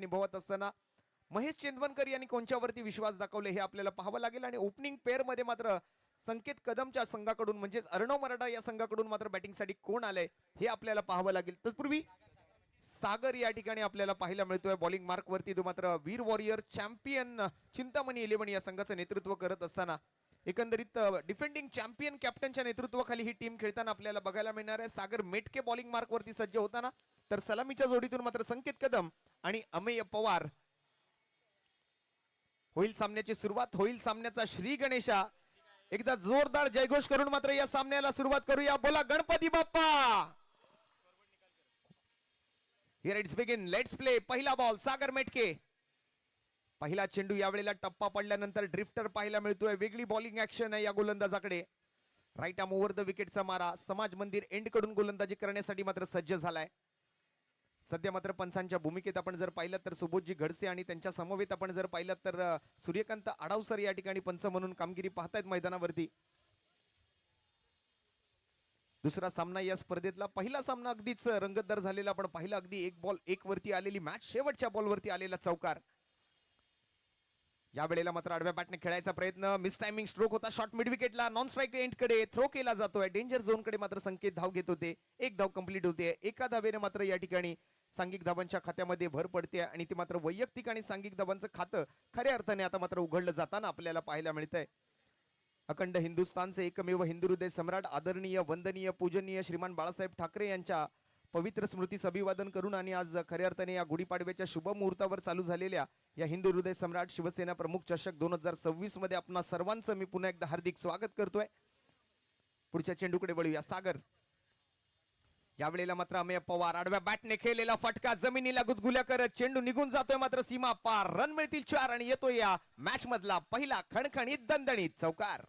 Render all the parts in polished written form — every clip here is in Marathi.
निभावत असताना महेश चेंदवनकर यांनी कोणच्यावरती विश्वास दाखवले हे आपल्याला पाहावं लागेल. आणि ओपनिंग पेअर मध्ये मात्र संकेत कदमच्या संघाकडून म्हणजेच अर्णव मराठा या संघाकडून मात्र बॅटिंगसाठी कोण आलंय हे आपल्याला पाहावं लागेल. तत्पूर्वी सागर या ठिकाणी आपल्याला पाहायला मिळतोय बॉलिंग मार्क वरती. तो मात्र वीर वॉरियर चॅम्पियन चिंतामणी 11 या संघाचं नेतृत्व करत असताना एकंदरीत डिफेंडिंग चॅम्पियन कॅप्टनच्या नेतृत्वाखाली ही टीम खेळताना आपल्याला बघायला मिळणार आहे. सागर मेटके बॉलिंग मार्क वरती सज्ज होताना तर सलामीच्या जोडीतून मात्र संकेत कदम आणि अमेय पवार. होईल सामन्याची सुरुवात, होईल सामन्याचा श्री गणेशा. एकदा जोरदार जयघोष करून मात्र या सामन्याला सुरुवात करूया. बोला Ganpati Bappa. Here it's begin, let's play. पहिला बॉल सागर मेटके. पहिला चेंडू यावेळेला टप्पा पडल्यानंतर ड्रिफ्टर पाहायला मिळतोय. वेगळी बॉलिंग ऍक्शन आहे या गोलंदाजाकडे. राईट आर्म ओव्हर द विकेटचा मारा. समाज मंदिर एंड कडून गोलंदाजी करण्यासाठी मात्र सज्ज झालाय. सध्या मात्र पंचांच्या भूमिकेत आपण जर पाहिलं तर सुबोधजी घडसे आणि त्यांच्या समवेत आपण जर पाहिलं तर सूर्यकांत आडावसर या ठिकाणी पंच म्हणून कामगिरी पाहतायत मैदानावरती. दुसरा सामना या स्पर्धेतला. पहिला सामना अगदीच रंगतदार झालेला आपण पाहिला. अगदी एक बॉल एक वरती आलेली मॅच, शेवटच्या बॉलवरती आलेला चौकार. यावेळेला मात्र आडव्या बॅटने खेळायचा प्रयत्न. मिस टायमिंग स्ट्रोक होता. शॉट मिड विकेटला नॉन स्ट्राईक एंड कडे थ्रो केला जातोय. डेंजर झोन कडे मात्र संकेत धाव घेत होते. एक धाव कंप्लीट होते. एका धावेने मात्र या ठिकाणी सांघिक धावांच्या खात्यामध्ये भर पडते आणि ते मात्र वैयक्तिक आणि सांघिक धावांचं खातं खऱ्या अर्थाने आता मात्र उघडलं जाताना आपल्याला पाहायला मिळतंय. अखंड हिंदुस्थानचे एकमेव हिंदू हृदय सम्राट आदरणीय वंदनीय पूजनीय श्रीमान बाळासाहेब ठाकरे यांच्या पवित्र स्मृतीस अभिवादन करून आणि आज खऱ्या अर्थाने या गुढीपाडव्याच्या शुभ मुहूर्तावर चालू झालेल्या या हिंदू हृदय सम्राट शिवसेना प्रमुख चषक 2026 मध्ये आपणा सर्वांचं मी पुन्हा एकदा हार्दिक स्वागत करतोय. पुढच्या चेंडूकडे वळूया. सागर. यावेळेला मात्र अमेय पवार आडव्या बॅटने खेळलेला फटका जमिनीला गुदगुल्या करत चेंडू निघून जातोय मात्र सीमा पार. रन मिळतील 4 आणि येतोय या मॅच मधला पहिला खणखणीत दणदणीत चौकार.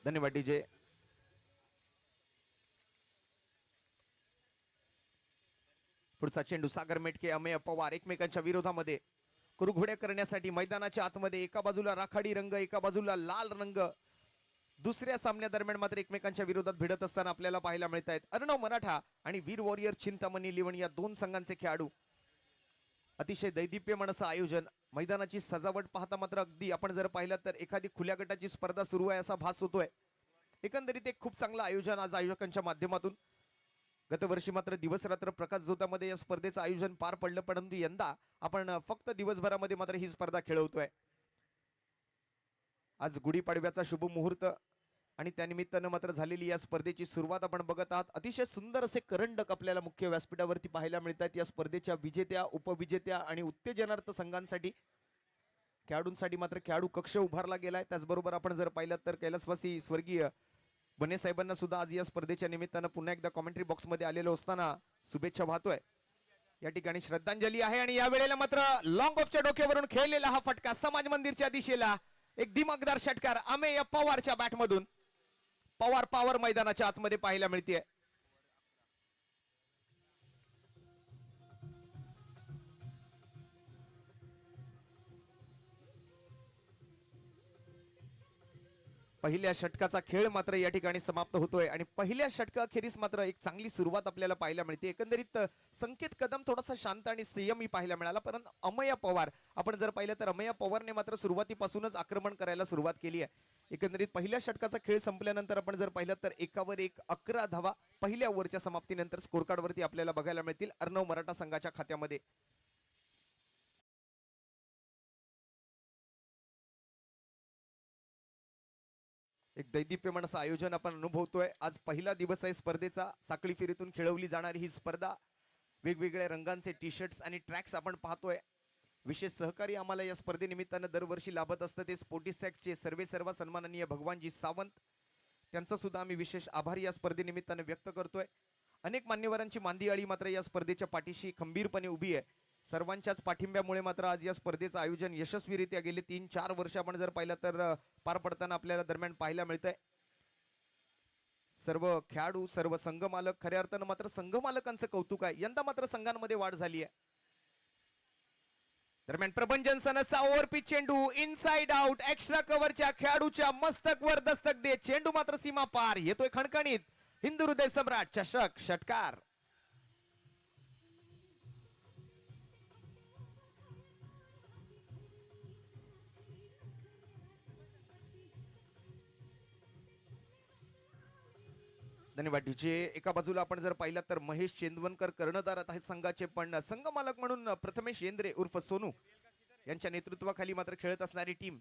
धन्यवाद डीजे. पुढचा चेंडू सागर मेटके अमेय पवार एकमेकांच्या विरोधामध्ये कुरघोड्या करण्यासाठी मैदानाच्या आतमध्ये. एका बाजूला राखाडी रंग, एका बाजूला लाल रंग. दुसऱ्या सामन्यादरम्यान मात्र एकमेकांच्या विरोधात भिडत असताना आपल्याला पाहायला मिळत आहेत अर्णव मराठा आणि वीर वॉरियर चिंतामणी 11 या दोन संघांचे खेळाडू. अतिशय दैदिप्यमान असं आयोजन. मैदानाची सजावट पाहता मात्र अगदी आपण जर पाहिलं तर एखादी खुल्या गटाची स्पर्धा सुरू आहे असा भास होतोय. एकंदरीत एक खूप चांगलं आयोजन आज आयोजकांच्या माध्यमातून. गतवर्षी मात्र दिवस रात्र प्रकाश झोतामध्ये या स्पर्धेचं आयोजन पार पडलं, परंतु यंदा आपण फक्त दिवसभरामध्ये मात्र ही स्पर्धा खेळवतोय. आज गुढीपाडव्याचा शुभ मुहूर्त आणि त्यानिमित्तानं मात्र झालेली या स्पर्धेची सुरुवात आपण बघत आहात. अतिशय सुंदर असे करंडक आपल्याला मुख्य व्यासपीठावरती पाहायला मिळतात. या स्पर्धेच्या विजेत्या, उपविजेत्या आणि उत्तेजनार्थ संघांसाठी खेळाडूंसाठी मात्र खेळाडू कक्ष उभारला गेलाय. त्याचबरोबर आपण जर पाहिलं तर कैलासवासी स्वर्गीय बने साहेबांना सुद्धा आज या स्पर्धेच्या निमित्तानं पुन्हा एकदा कॉमेंट्री बॉक्समध्ये आलेलो असताना शुभेच्छा वाहतोय. या ठिकाणी श्रद्धांजली आहे आणि या वेळेला मात्र लॉंग ऑफच्या डोक्यावरून खेळलेला हा फटका समाज मंदिरच्या दिशेला. एक दिमागदार षटकार अमेय पवारच्या बॅटमधून. पवार पॉवर मैदानाच्या आतमध्ये पाहायला मिळते. पहिल्या षटकाचा खेळ मात्र या ठिकाणी समाप्त होतोय आणि पहिल्या षटकाखेरीस मात्र एक चांगली सुरुवात आपल्याला पाहायला मिळते. एकंदरीत संकेत कदम थोडासा शांत आणि संयमी पाहायला मिळाला, परंतु अमेय पवार आपण जर पाहिलं तर अमेय पवारने मात्र सुरुवातीपासूनच आक्रमण करायला सुरुवात केली आहे. एकंदरीत पहिल्या षटकाचा खेळ संपल्यानंतर आपण जर पाहिलं तर 1वर 1 11 धावा पहिल्या ओव्हरच्या समाप्तीनंतर स्कोर कार्डवरती आपल्याला बघायला मिळतील अर्णव मराठा संघाच्या खात्यामध्ये. एक दैदिप्यमान असं आयोजन आपण अनुभवतोय. आज पहिला दिवस आहे स्पर्धेचा. साखळी फेरीतून खेळवली जाणारी ही स्पर्धा. वेगवेगळ्या रंगांचे टी शर्ट्स आणि ट्रॅक्स आपण पाहतोय. विशेष सहकारी आम्हाला या स्पर्धेनिमित्तानं दरवर्षी लाभत असतं ते स्पोर्टिसॅक्सचे सर्व सन्माननीय भगवानजी सावंत, त्यांचा सुद्धा आम्ही विशेष आभार या स्पर्धेनिमित्तानं व्यक्त करतोय. अनेक मान्यवरांची मांदियाळी मात्र या स्पर्धेच्या पाठीशी खंबीरपणे उभी आहे. सर्वांच्याच पाठिंब्यामुळे मात्र आज या स्पर्धेचं आयोजन यशस्वीरित्या गेले 3-4 वर्ष आपण जर पाहिलं तर पार पडताना आपल्याला दरम्यान पाहायला मिळतंय. सर्व खेळाडू, सर्व संघमालक, खऱ्या अर्थानं मात्र संघमालकांचं कौतुक आहे. यंदा मात्र संघांमध्ये वाढ झाली आहे. दरम्यान प्रभंजन सनसचा ओव्हरपिच चेंडू इनसाइड आउट एक्स्ट्रा कव्हरच्या खेळाडूच्या मस्तकवर दस्तक देत चेंडू मात्र सीमा पार येतोय खणखणीत हिंदू हृदय सम्राट चषक षटकार. धन्यवाद डीजे. एका बाजूला आपण जर पाहिलं तर महेश चेंदवनकर कर्णधार आहेत संघाचे, पण संघ मालक म्हणून प्रथमेश येंद्रे उर्फ सोनू यांच्या नेतृत्वाखाली मात्र खेळत असणारी टीम.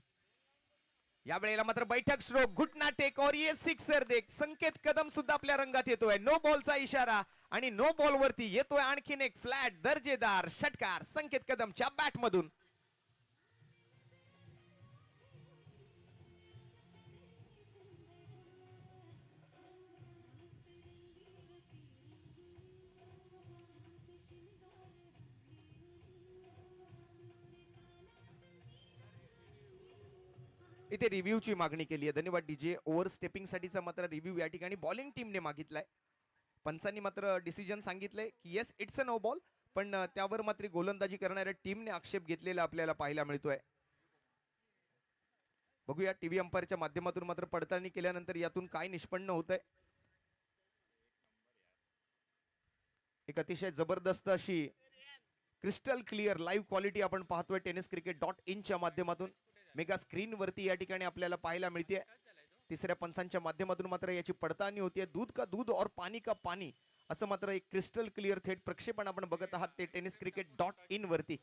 या वेळेला मात्र बैठक स्ट्रोक घुटना टेक और ये सिक्सर देख संकेत कदम सुद्धा आपल्या रंगात येतोय. नो बॉलचा इशारा आणि नो बॉल वरती येतोय आणखीन एक फ्लॅट दर्जेदार षटकार संकेत कदमच्या बॅट मधून. इथे रिव्ह्यूची मागणी केली आहे. धन्यवाद डीजे. ओव्हर स्टेपिंग साठीचा मात्र रिव्ह्यू या ठिकाणी बॉलिंग टीमने मागितलाय. पंचांनी मात्र डिसिजन सांगितलंय की yes it's a no ball, पण त्यावर मात्र गोलंदाजी करणाऱ्या टीमने आक्षेप घेतलेला आपल्याला पाहायला मिळतोय. बघूया टीव्ही अंपायरच्या माध्यमातून मात्र पडताळणी केल्यानंतर यातून काय निष्पन्न होतंय. एक अतिशय जबरदस्त अशी क्रिस्टल क्लिअर लाईव्ह क्वालिटी आपण पाहतोय tenniscricket.in माध्यमातून. मेगा स्क्रीन वरती या ठिकाणी आपल्याला पाहायला मिळते. तिसऱ्या पंचांच्या माध्यमातून मात्र याची पडताळणी होतीये. दूध का दूध और पाणी का पाणी असं मात्र एक क्रिस्टल क्लिअर थेट प्रक्षेपण आपण बघत आहात ते tenniscricket.in वरती.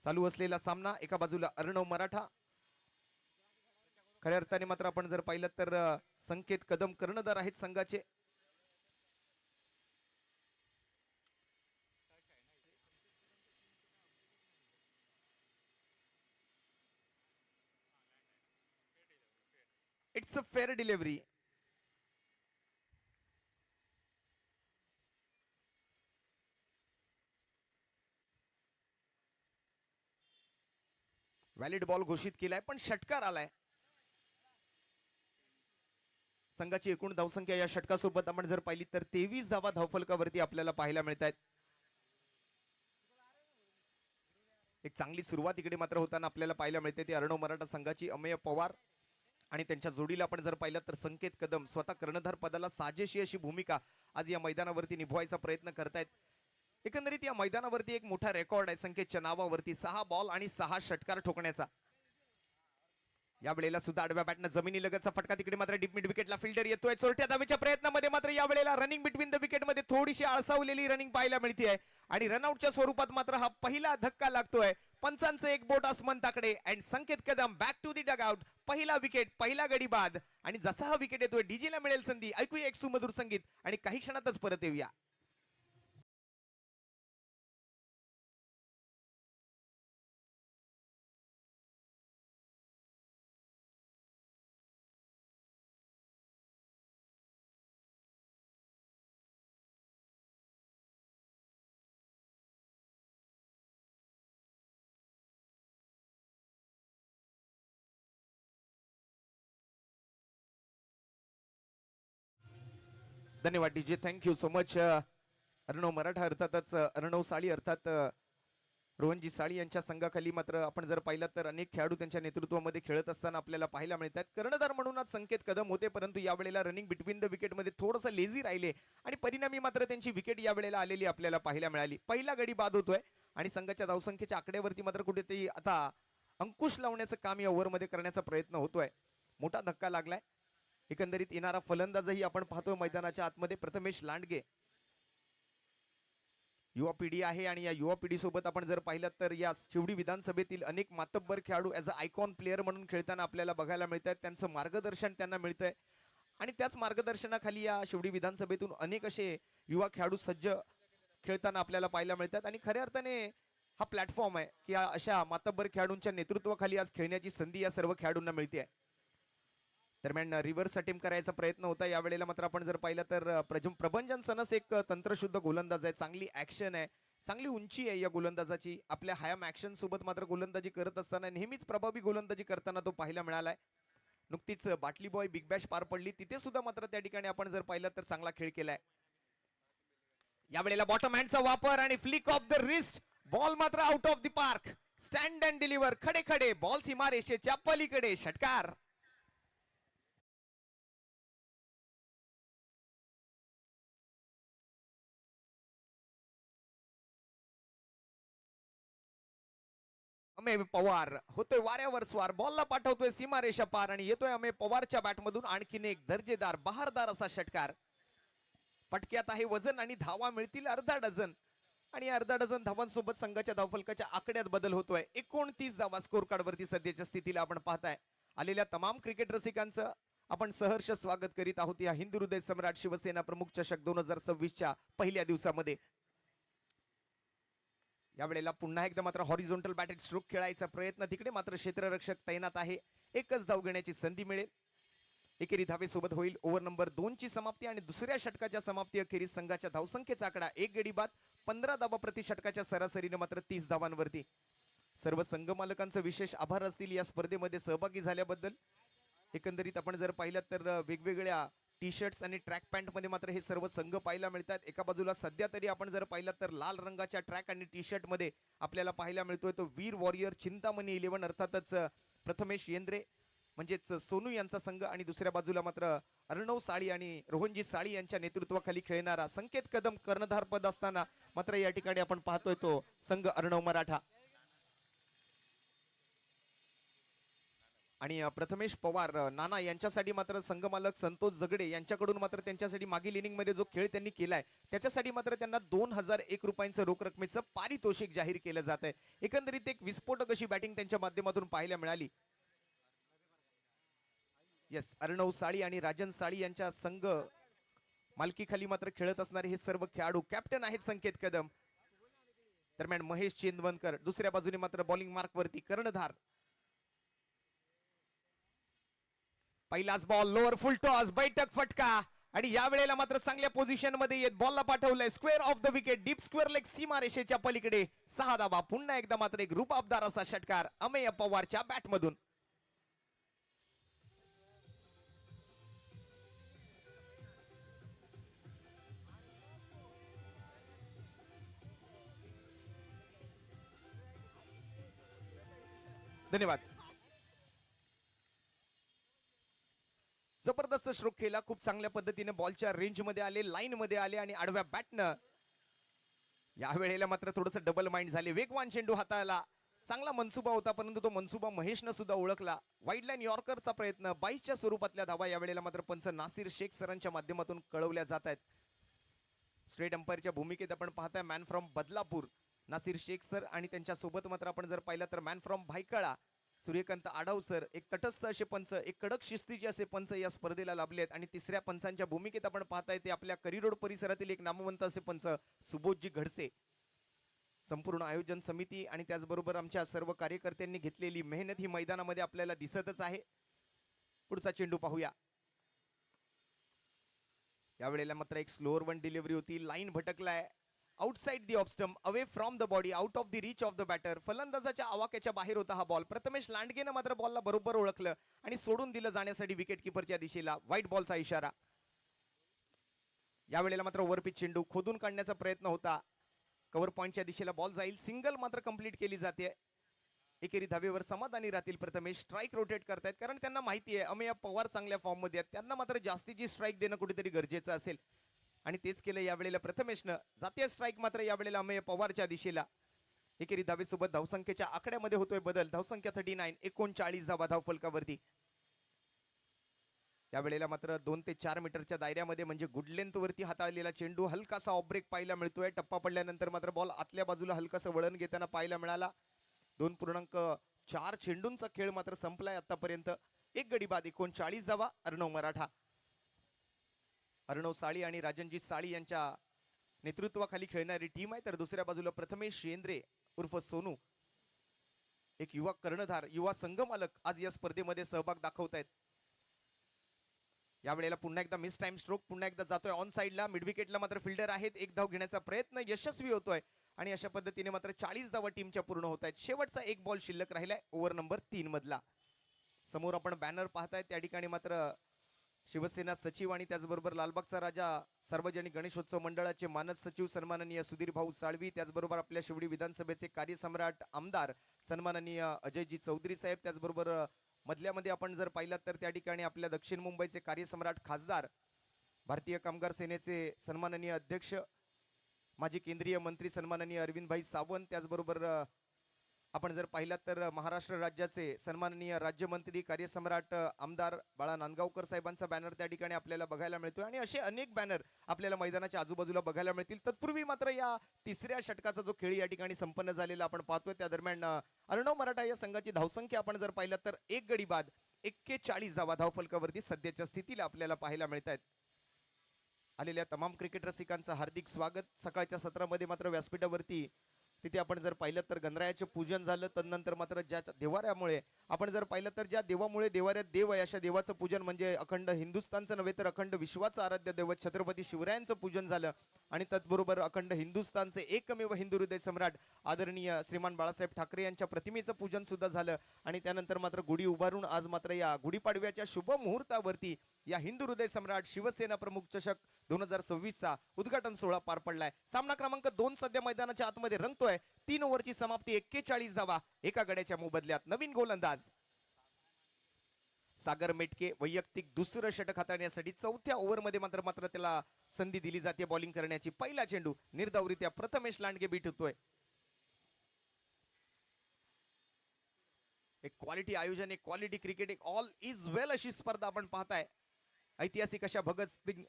चालू असलेला सामना एका बाजूला अर्णव मराठा, खऱ्या अर्थाने मात्र आपण जर पाहिलं तर संकेत कदम कर्णधार आहेत संघाचे. It's a fair delivery. Valid ball घोषित केलाय पण षटकार आलाय. संघाची एकूण धावसंख्या या षटकासोबत आपण जर पाहिली तर 23 धावा धावफलकावरती आपल्याला पाहायला मिळत आहेत. एक चांगली सुरुवात इकडे मात्र होताना आपल्याला पाहायला मिळते ती अर्णव मराठा संघाची. अमेय पवार आणि त्यांच्या जोडीला आपण जर पाहिलं तर संकेत कदम स्वतः कर्णधार पदाला साजेशी अशी भूमिका आज या मैदानावरती निभवायचा प्रयत्न करतायत. एकंदरीत या मैदानावरती एक मोठा रेकॉर्ड आहे संकेतच्या नावावरती 6 बॉल आणि 6 षटकार ठोकण्याचा. या वेळेला सुद्धा आडव्या बॅटनं जमिनी लगतचा फटका. तिकडे मात्र डीप मिड विकेटला फिल्डर येतोय. चोरट्या धावेच्या प्रयत्नामध्ये मात्र या वेळेला रनिंग बिटवीन द विकेट मध्ये थोडीशी आळसावलेली रनिंग पाहायला मिळते आणि रनआउटच्या स्वरूपात मात्र हा पहिला धक्का लागतोय. पंचांचं एक बोट आसमंताकडे and Sanket Kadam back to the dugout. पहिला विकेट, पहिला गडी बाद आणि जसा हा विकेट येतोय डीजेला मिळेल संधी. ऐकूया एक सुमधुर संगीत आणि काही क्षणातच परत येऊया. धन्यवाद DJ. Thank you so much. Arnav Maratha अर्थातच अर्णव साळी अर्थात रोहनजी साळी यांच्या संघाखाली मात्र आपण जर पाहिलं तर अनेक खेळाडू त्यांच्या नेतृत्वामध्ये खेळत असताना आपल्याला पाहायला मिळतात. कर्णधार म्हणून आज संकेत कदम होते, परंतु यावेळेला रनिंग बिटवीन द विकेट मध्ये थोडंसं लेझी राहिले आणि परिणामी मात्र त्यांची विकेट या वेळेला आलेली आपल्याला पाहायला मिळाली. पहिला गडी बाद होतोय आणि संघाच्या धावसंख्येच्या आकड्यावरती मात्र कुठेतरी आता अंकुश लावण्याचं काम या ओव्हरमध्ये करण्याचा प्रयत्न होतोय. मोठा धक्का लागलाय. एकंदरीत येणारा फलंदाजही आपण पाहतोय मैदानाच्या आतमध्ये प्रथमेश लांडगे. युवा पिढी आहे आणि या युवा पिढीसोबत आपण जर पाहिलं तर या शिवडी विधानसभेतील अनेक मातब्बर खेळाडू ॲज अ आयकॉन प्लेअर म्हणून खेळताना आपल्याला बघायला मिळत आहेत. त्यांचं मार्गदर्शन त्यांना मिळतंय आणि त्याच मार्गदर्शनाखाली या शिवडी विधानसभेतून अनेक असे युवा खेळाडू सज्ज खेळताना आपल्याला पाहायला मिळतात आणि खऱ्या अर्थाने हा प्लॅटफॉर्म आहे की अशा मातब्बर खेळाडूंच्या नेतृत्वाखाली आज खेळण्याची संधी या सर्व खेळाडूंना मिळते. दरम्यान रिव्हर्स अटेम्प्ट करायचा प्रयत्न होता. यावेळेला मात्र आपण जर पाहिलं तर प्रभंजन सनस एक तंत्रशुद्ध गोलंदाज आहे. चांगली ऍक्शन आहे, चांगली उंची आहे या गोलंदाजाची. आपल्या हायम ऍक्शन सोबत मात्र गोलंदाजी करत असताना नेहमीच प्रभावी गोलंदाजी करताना तो पाहायला मिळालाय. नुकतीच बाटली बॉय बिग बॅश पार पडली, तिथे सुद्धा मात्र त्या ठिकाणी आपण जर पाहिलं तर चांगला खेळ केलाय. यावेळेला बॉटम हँडचा वापर आणि flick off the wrist ball मात्र out of the park. Stand and deliver, खडे खडे बॉल सीमारेषेच्या पलीकडे, षटकार. अमेय पवार होतोय वाऱ्यावर स्वार, बॉलला पाठवतोय सीमारेषा पार आणि येतोय अमेय पवारच्या बॅटमधून आणखीन एक दर्जेदार बहारदार असा षटकार. फटक्यात आहे वजन आणि धावा मिळतील अर्धा डझन आणि अर्धा डझन धावांसोबत संघाच्या धावफलकाच्या आकड्यात बदल होतोय. 29 धावा स्कोर कार्ड वरती सध्याच्या स्थितीला आपण पाहताय. आलेल्या तमाम क्रिकेट रसिकांचं आपण सहर्ष स्वागत करीत आहोत या हिंदू हृदय सम्राट शिवसेना प्रमुख चषक 2026च्या पहिल्या दिवसामध्ये. यावेळेला पुन्हा एकदा मात्र हॉरिझॉन्टल बॅटेड स्ट्रोक खेळायचा प्रयत्न, तिकडे मात्र क्षेत्ररक्षक तैनात आहे. एकच धाव घेण्याची संधी मिळेल. एकेरी धावेसोबत होईल ओव्हर नंबर 2 ची समाप्ती आणि दुसऱ्या षटकाच्या समाप्ती अखेरीस संघाच्या धावसंख्येचा आकडा 1 गडी बाद 15 धावा प्रति षटकाच्या सरासरीने मात्र 30 धावांवरती. सर्व संघ मालकांचं विशेष आभार असतील या स्पर्धेमध्ये सहभागी झाल्याबद्दल. एकंदरीत आपण जर पाहिलं तर वेगवेगळ्या टी शर्ट्स आणि ट्रॅक पॅन्ट मध्ये मात्र हे सर्व संघ पाहायला मिळतात. एका बाजूला सध्या तरी आपण जर पाहिलं तर लाल रंगाच्या ट्रॅक आणि टी शर्ट मध्ये आपल्याला पाहायला मिळतोय तो वीर वॉरियर चिंतामणी 11 अर्थातच प्रथमेश येंद्रे म्हणजेच सोनू यांचा संघ आणि दुसऱ्या बाजूला मात्र अर्णव साळी आणि रोहनजी साळी यांच्या नेतृत्वाखाली खेळणारा संकेत कदम कर्णधार पद असताना मात्र या ठिकाणी आपण पाहतोय तो संघ अर्णव मराठा. आणि प्रथमेश पवार नाना यांच्यासाठी मात्र संघमालक संतोष जगडे यांच्याकडून मात्र त्यांच्यासाठी मागील इनिंग मध्ये जो खेळ त्यांनी केलाय त्याच्यासाठी मात्र त्यांना 2001 रुपयांचं रोख रकमेचं पारितोषिक जाहीर केलं जात आहे. एकंदरीत एक विस्फोटक अशी बॅटिंग त्यांच्या माध्यमातून पाहायला मिळाली. येस, अर्णव साळी आणि राजन साळी यांच्या संघ मालकीखाली मात्र खेळत असणारे हे सर्व खेळाडू. कॅप्टन आहेत संकेत कदम. दरम्यान महेश चेंदवनकर दुसऱ्या बाजूने मात्र बॉलिंग मार्क वरती कर्णधार. पहिलाच बॉल लोअर फुल टॉस, बैठक फटका आणि या वेळेला मात्र चांगल्या पोझिशन मध्ये येत बॉलला पाठवलंय square of the wicket, deep square leg सीमारेषेच्या पलीकडे. 6 धावा. पुन्हा एकदा मात्र एक रुबाबदार असा षटकार अमेय पवारच्या बॅटमधून. धन्यवाद. जबरदस्त स्ट्रोक केला, खूप चांगल्या पद्धतीने बॉलच्या रेंज मध्ये आले, लाईन मध्ये आले आणि आडव्या बॅटनं या वेळेला मात्र थोडस डबल माइंड झाले. वेगवान चेंडू हाताळला, चांगला मनसुबा होता परंतु तो मनसुबा महेशनं सुद्धा ओळखला. वाईड लाईन यॉर्करचा प्रयत्न, 22च्या स्वरूपातल्या धावा या वेळेला मात्र पंच नासिर शेख सरांच्या माध्यमातून कळवल्या जात आहेत. स्ट्रेट अंपायरच्या भूमिकेत आपण पाहताय man from Badlapur Nasir Shaikh sir आणि त्यांच्या सोबत मात्र आपण जर पाहिलं तर man from Byculla Suryakant Adhav sir. एक तटस्थ असे पंच, एक कडक शिस्तीचे असे पंच या स्पर्धेला लाभले आहेत. आणि तिसऱ्या पंचांच्या भूमिकेत आपण पाहताय ते आपल्या करिरोड परिसरातील एक नामवंत असे पंच सुबोधजी घडसे. संपूर्ण आयोजन समिती आणि त्याचबरोबर आमच्या सर्व कार्यकर्त्यांनी घेतलेली मेहनत ही मैदानामध्ये आपल्याला दिसतच आहे. पुढचा चेंडू पाहूया. यावेळेला मात्र एक स्लोअर वन डिलिव्हरी होती, लाईन भटकलाय. Outside the off stump, away from the body, out of the reach of the batter. फलंदाजाच्या आवाक्याच्या बाहेर होता हा बॉल. प्रथमेश लांडगेनं मात्र बॉलला बरोबर ओळखलं आणि सोडून दिलं जाण्यासाठी विकेट किपरच्या दिशेला. व्हाईट बॉलचा इशारा. यावेळेला मात्र ओव्हरपिच चेंडू खोदून काढण्याचा प्रयत्न होता. कव्हर पॉइंटच्या दिशेला बॉल जाईल. सिंगल मात्र कंप्लीट केली जाते. एकेरी धावेवर समाधानी राहतील प्रथमेश. स्ट्राईक रोटेट करतायत कारण त्यांना माहिती आहे अमेय पवार चांगल्या फॉर्म मध्ये आहेत, त्यांना मात्र जास्तीची स्ट्राईक देणं कुठेतरी गरजेचं असेल आणि तेच केलं यावेळेला प्रथमेशनं. जातीय स्ट्राईक मात्र यावेळेला अमेय पवारच्या दिशेला. एकेरी धावेसोबत धावसंख्येच्या आकड्यामध्ये होतोय बदल. धावसंख्या 39, 39 धावा धावफलकावरती. यावेळेला मात्र 2 ते 4 मीटरच्या दायऱ्यामध्ये म्हणजे गुड लेंथ वरती हाताळलेला चेंडू. हलकासा ऑफ ब्रेक पाहायला मिळतोय. टप्पा पडल्यानंतर मात्र बॉल आतल्या बाजूला हलकासा वळण घेताना पाहायला मिळाला. 2.4 चेंडूंचा खेळ मात्र संपलाय आतापर्यंत. 1 गडी बाद, 39 धावा. अर्णव मराठा, अर्णव साळी आणि राजनजी साळी यांच्या नेतृत्वाखाली खेळणारी टीम आहे. तर दुसऱ्या बाजूला प्रथमेश येंद्रे उर्फ सोनू, एक युवा कर्णधार, युवा संघमालक आज या स्पर्धेमध्ये सहभाग दाखवत आहेत. यावेळेला पुन्हा एकदा मिस टाइम स्ट्रोक, पुन्हा एकदा जातोय ऑन साइडला. मिड विकेटला मात्र फिल्डर आहेत. एक धाव घेण्याचा प्रयत्न यशस्वी होतोय आणि अशा पद्धतीने मात्र 40 धावा टीमच्या पूर्ण होत आहेत. शेवटचा एक बॉल शिल्लक राहिलाय ओव्हर नंबर 3 मधला. समोर आपण बॅनर पाहताय त्या ठिकाणी मात्र शिवसेना सचिव आणि त्याचबरोबर लालबागचा राजा सार्वजनिक गणेशोत्सव मंडळाचे मानद सचिव सन्माननीय सुधीर भाऊ साळवी, त्याचबरोबर आपल्या शिवडी विधानसभेचे कार्यसम्राट आमदार सन्माननीय अजयजी चौधरी साहेब, त्याचबरोबर मधल्यामध्ये आपण जर पाहिलात तर त्या ठिकाणी आपल्या दक्षिण मुंबईचे कार्यसम्राट खासदार भारतीय कामगार सेनेचे सन्माननीय अध्यक्ष माजी केंद्रीय मंत्री सन्माननीय अरविंदभाई सावंत, त्याचबरोबर आपण जर पाहिलात तर महाराष्ट्र राज्याचे सन्माननीय राज्यमंत्री कार्यसम्राट आमदार बाळा नांदगावकर साहेबांचा बॅनर त्या ठिकाणी आपल्याला बघायला मिळतोय आणि असे अनेक बॅनर आपल्याला मैदानाच्या आजूबाजूला बघायला मिळतील. तत्पूर्वी मात्र या तिसऱ्या षटकाचा जो खेळ या ठिकाणी संपन्न झालेला आपण पाहतोय, त्या दरम्यान अर्णव मराठा या संघाची धावसंख्या आपण जर पाहिलं तर 1 गडी बाद 41 धावा धावफलकावरती सध्याच्या स्थितीला आपल्याला पाहायला मिळत आहेत. आलेल्या तमाम क्रिकेट रसिकांचं हार्दिक स्वागत. सकाळच्या सत्रामध्ये मात्र व्यासपीठावरती तिथे आपण जर पाहिलं तर गणरायाचे पूजन झालं, तदनंतर मात्र ज्या देवाऱ्यामुळे आपण जर पाहिलं तर ज्या देवामुळे देवाऱ्यात देव आहे अशा देवाचं पूजन म्हणजे अखंड हिंदुस्थानचं नव्हे तर अखंड विश्वाचं आराध्य दैवत छत्रपती शिवरायांचं पूजन झालं आणि त्याचबरोबर अखंड हिंदुस्थानचे एकमेव हिंदू हृदय सम्राट आदरणीय श्रीमान बाळासाहेब ठाकरे यांच्या प्रतिमेचं पूजन सुद्धा झालं आणि त्यानंतर मात्र गुढी उभारून आज मात्र या गुढीपाडव्याच्या शुभ मुहूर्तावरती या हिंदू हृदय सम्राट शिवसेना प्रमुख चषक 2026 चा उद्घाटन सोहळा पार पडलाय. सामना क्रमांक 2 सध्या मैदानाच्या आतमध्ये रंगतोय. 3 ओव्हरची समाप्ती 41 धावा एका गड्याच्या मोबदल्यात. नवीन गोलंदाज सागर मेटके वैयक्तिक दुसरं षटक हाताळण्यासाठी चौथ्या ओव्हरमध्ये मात्र त्याला संधी दिली जाते बॉलिंग करण्याची. पहिला चेंडू निर्धावरित्या प्रथमेश लांडगे बीट होतोय. एक क्वालिटी आयोजन, एक क्वालिटी क्रिकेट, एक ऑल इज वेल अशी स्पर्धा आपण पाहताय. ऐतिहासिक अशा भगत सिंग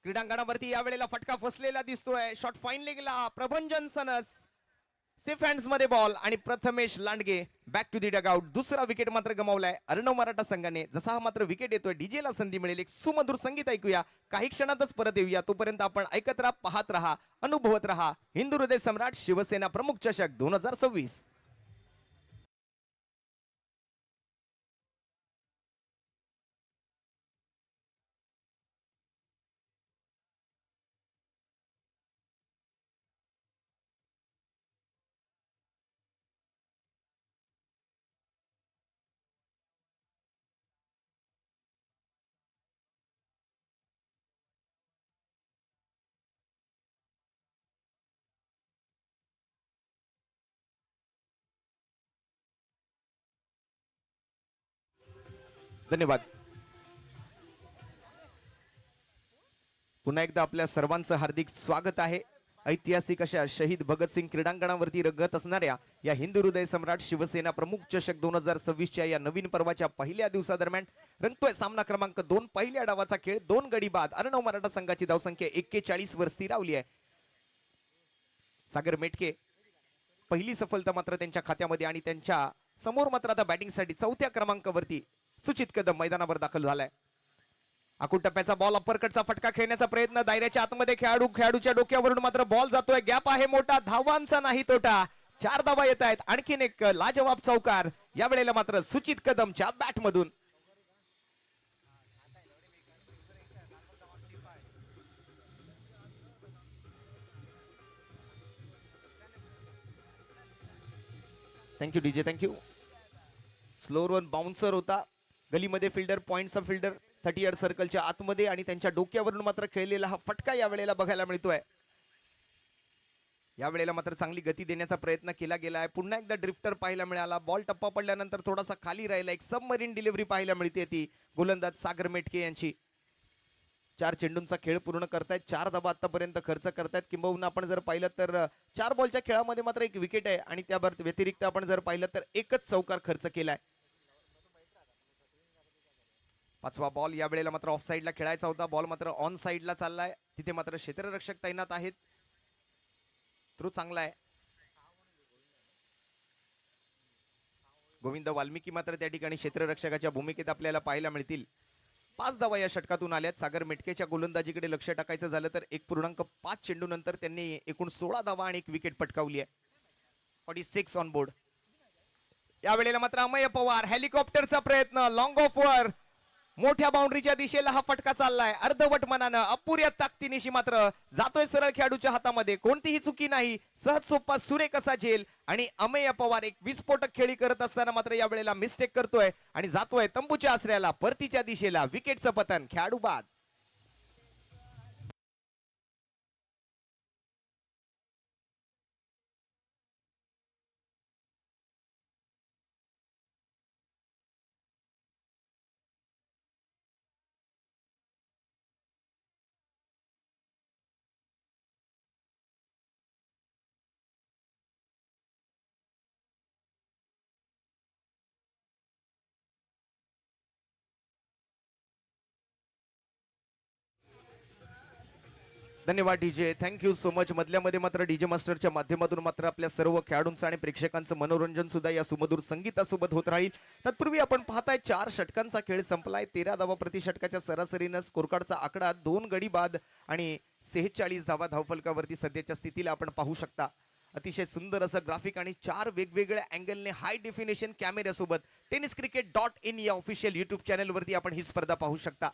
क्रीडांगणावरती यावेळेला फटका फसलेला दिसतोय. शॉट फाईन लेगला प्रभंजन सनस, सेफ हँड्स मध्ये बॉल आणि Prathamesh Landge back to the dugout. दुसरा विकेट मात्र गमावलाय अर्णव मराठा संघाने. जसा हा मात्र विकेट येतोय डीजे ला संधी मिळेल. एक सुमधुर संगीत ऐकूया, काही क्षणातच परत येऊया. तोपर्यंत आपण ऐकत राहा, पाहत राहा, अनुभवत राहा हिंदू हृदय सम्राट शिवसेना प्रमुख चषक 2026. धन्यवाद. पुन्हा एकदा आपल्या सर्वांचं हार्दिक स्वागत आहे. ऐतिहासिक अशा शहीद भगतसिंग क्रीडांगणावरती रंगत असणाऱ्या या हिंदू हृदय सम्राट शिवसेना प्रमुख चषक 2026च्या या नवीन पर्वाच्या पहिल्या दिवसादरम्यान रंगतोय सामना क्रमांक 2. पहिल्या डावाचा खेळ 2 गडी बाद. अर्णव मराठा संघाची धावसंख्या 41 वर स्थिरावली आहे. सागर मेटके पहिली सफलता मात्र त्यांच्या खात्यामध्ये आणि त्यांच्या समोर मात्र आता बॅटिंगसाठी चौथ्या क्रमांकावरती सुचित कदम मैदानावर दाखल झालाय. आखूड टप्प्याचा बॉल अपरकटचा फटका खेळण्याचा प्रयत्न, दायऱ्याच्या आतमध्ये खेळाडूच्या डोक्यावरून मात्र बॉल जातोय. गॅप आहे मोठा, धावांचा नाही तोटा. 4 धावा येत आहेत. आणखीन एक लाजवाब चौकार यावेळेला मात्र सुचित कदमच्या बॅट मधून. Thank you DJ, thank you. Slower one bouncer होता. गलीमध्ये फिल्डर, पॉइंटचा फिल्डर 30 यार्ड सर्कलच्या आतमध्ये आणि त्यांच्या डोक्यावरून मात्र खेळलेला हा फटका यावेळेला बघायला मिळतोय. यावेळेला मात्र चांगली गती देण्याचा प्रयत्न केला गेलाय. पुन्हा एकदा ड्रिफ्टर पाहायला मिळाला. बॉल टप्पा पडल्यानंतर थोडासा खाली राहिला. एक सबमरीन डिलिव्हरी पाहायला मिळते ती गोलंदाज सागर मेटके यांची. 4 चेंडूंचा खेळ पूर्ण करतायत. 4 धावा आतापर्यंत खर्च करतायत. किंबहुना आपण जर पाहिलं तर 4 बॉलच्या खेळामध्ये मात्र 1 विकेट आहे आणि त्या व्यतिरिक्त आपण जर पाहिलं तर 1च चौकार खर्च केलाय. 5वा बॉल यावेळेला मात्र ऑफ साइडला खेळायचा होता. बॉल मात्र ऑन साइडला चाललाय. तिथे मात्र क्षेत्ररक्षक तैनात आहेत. थ्रो चांगला आहे. गोविंद वाल्मिकी मात्र त्या ठिकाणी क्षेत्ररक्षकाच्या भूमिकेत आपल्याला पाहायला मिळतील. 5 धावा या षटकातून आल्यात. सागर मेटकेच्या गोलंदाजीकडे लक्ष टाकायचं झालं तर 1.5 चेंडू नंतर त्यांनी एकूण 16 धावा आणि 1 विकेट पटकावली आहे. 46 ऑन बोर्ड. यावेळेला मात्र अमय पवार हेलिकॉप्टरचा प्रयत्न, लॉंग ऑफ वर मोठ्या बाउंड्रीच्या दिशेला हा फटका चाललाय अर्धवट मनानं अपुऱ्या ताकदीनिशी मात्र जातोय सरळ खेळाडूच्या हातामध्ये कोणतीही चुकी नाही सहज सोपा सुरेख असा झेल आणि अमेय पवार एक विस्फोटक खेळी करत असताना मात्र या वेळेला मिस्टेक करतोय आणि जातोय तंबूच्या आसऱ्याला परतीच्या दिशेला विकेटचं पतन खेळाडू बाद. धन्यवाद डीजे, थँक्यू सो मच. मधल्यामध्ये मात्र डीजे मास्टरच्या माध्यमातून मात्र आपल्या सर्व खेळाडूंचं आणि प्रेक्षकांचं मनोरंजन सुद्धा या सुमधुर संगीतासोबत होत राहील. तत्पूर्वी आपण पाहताय 4 षटकांचा खेळ संपलाय. 13 धावा प्रति षटकाच्या सरासरीनं स्कोरकार्डचा आकडा 2 गडी बाद आणि 46 धावा धावफलकावरती सध्याच्या स्थितीला आपण पाहू शकता. अतिशय सुंदर असं ग्राफिक आणि 4 वेगवेगळ्या अँगलने हाय डेफिनेशन कॅमेऱ्यासोबत tenniscricket.in या ऑफिशियल युट्यूब चॅनलवरती आपण ही स्पर्धा पाहू शकता.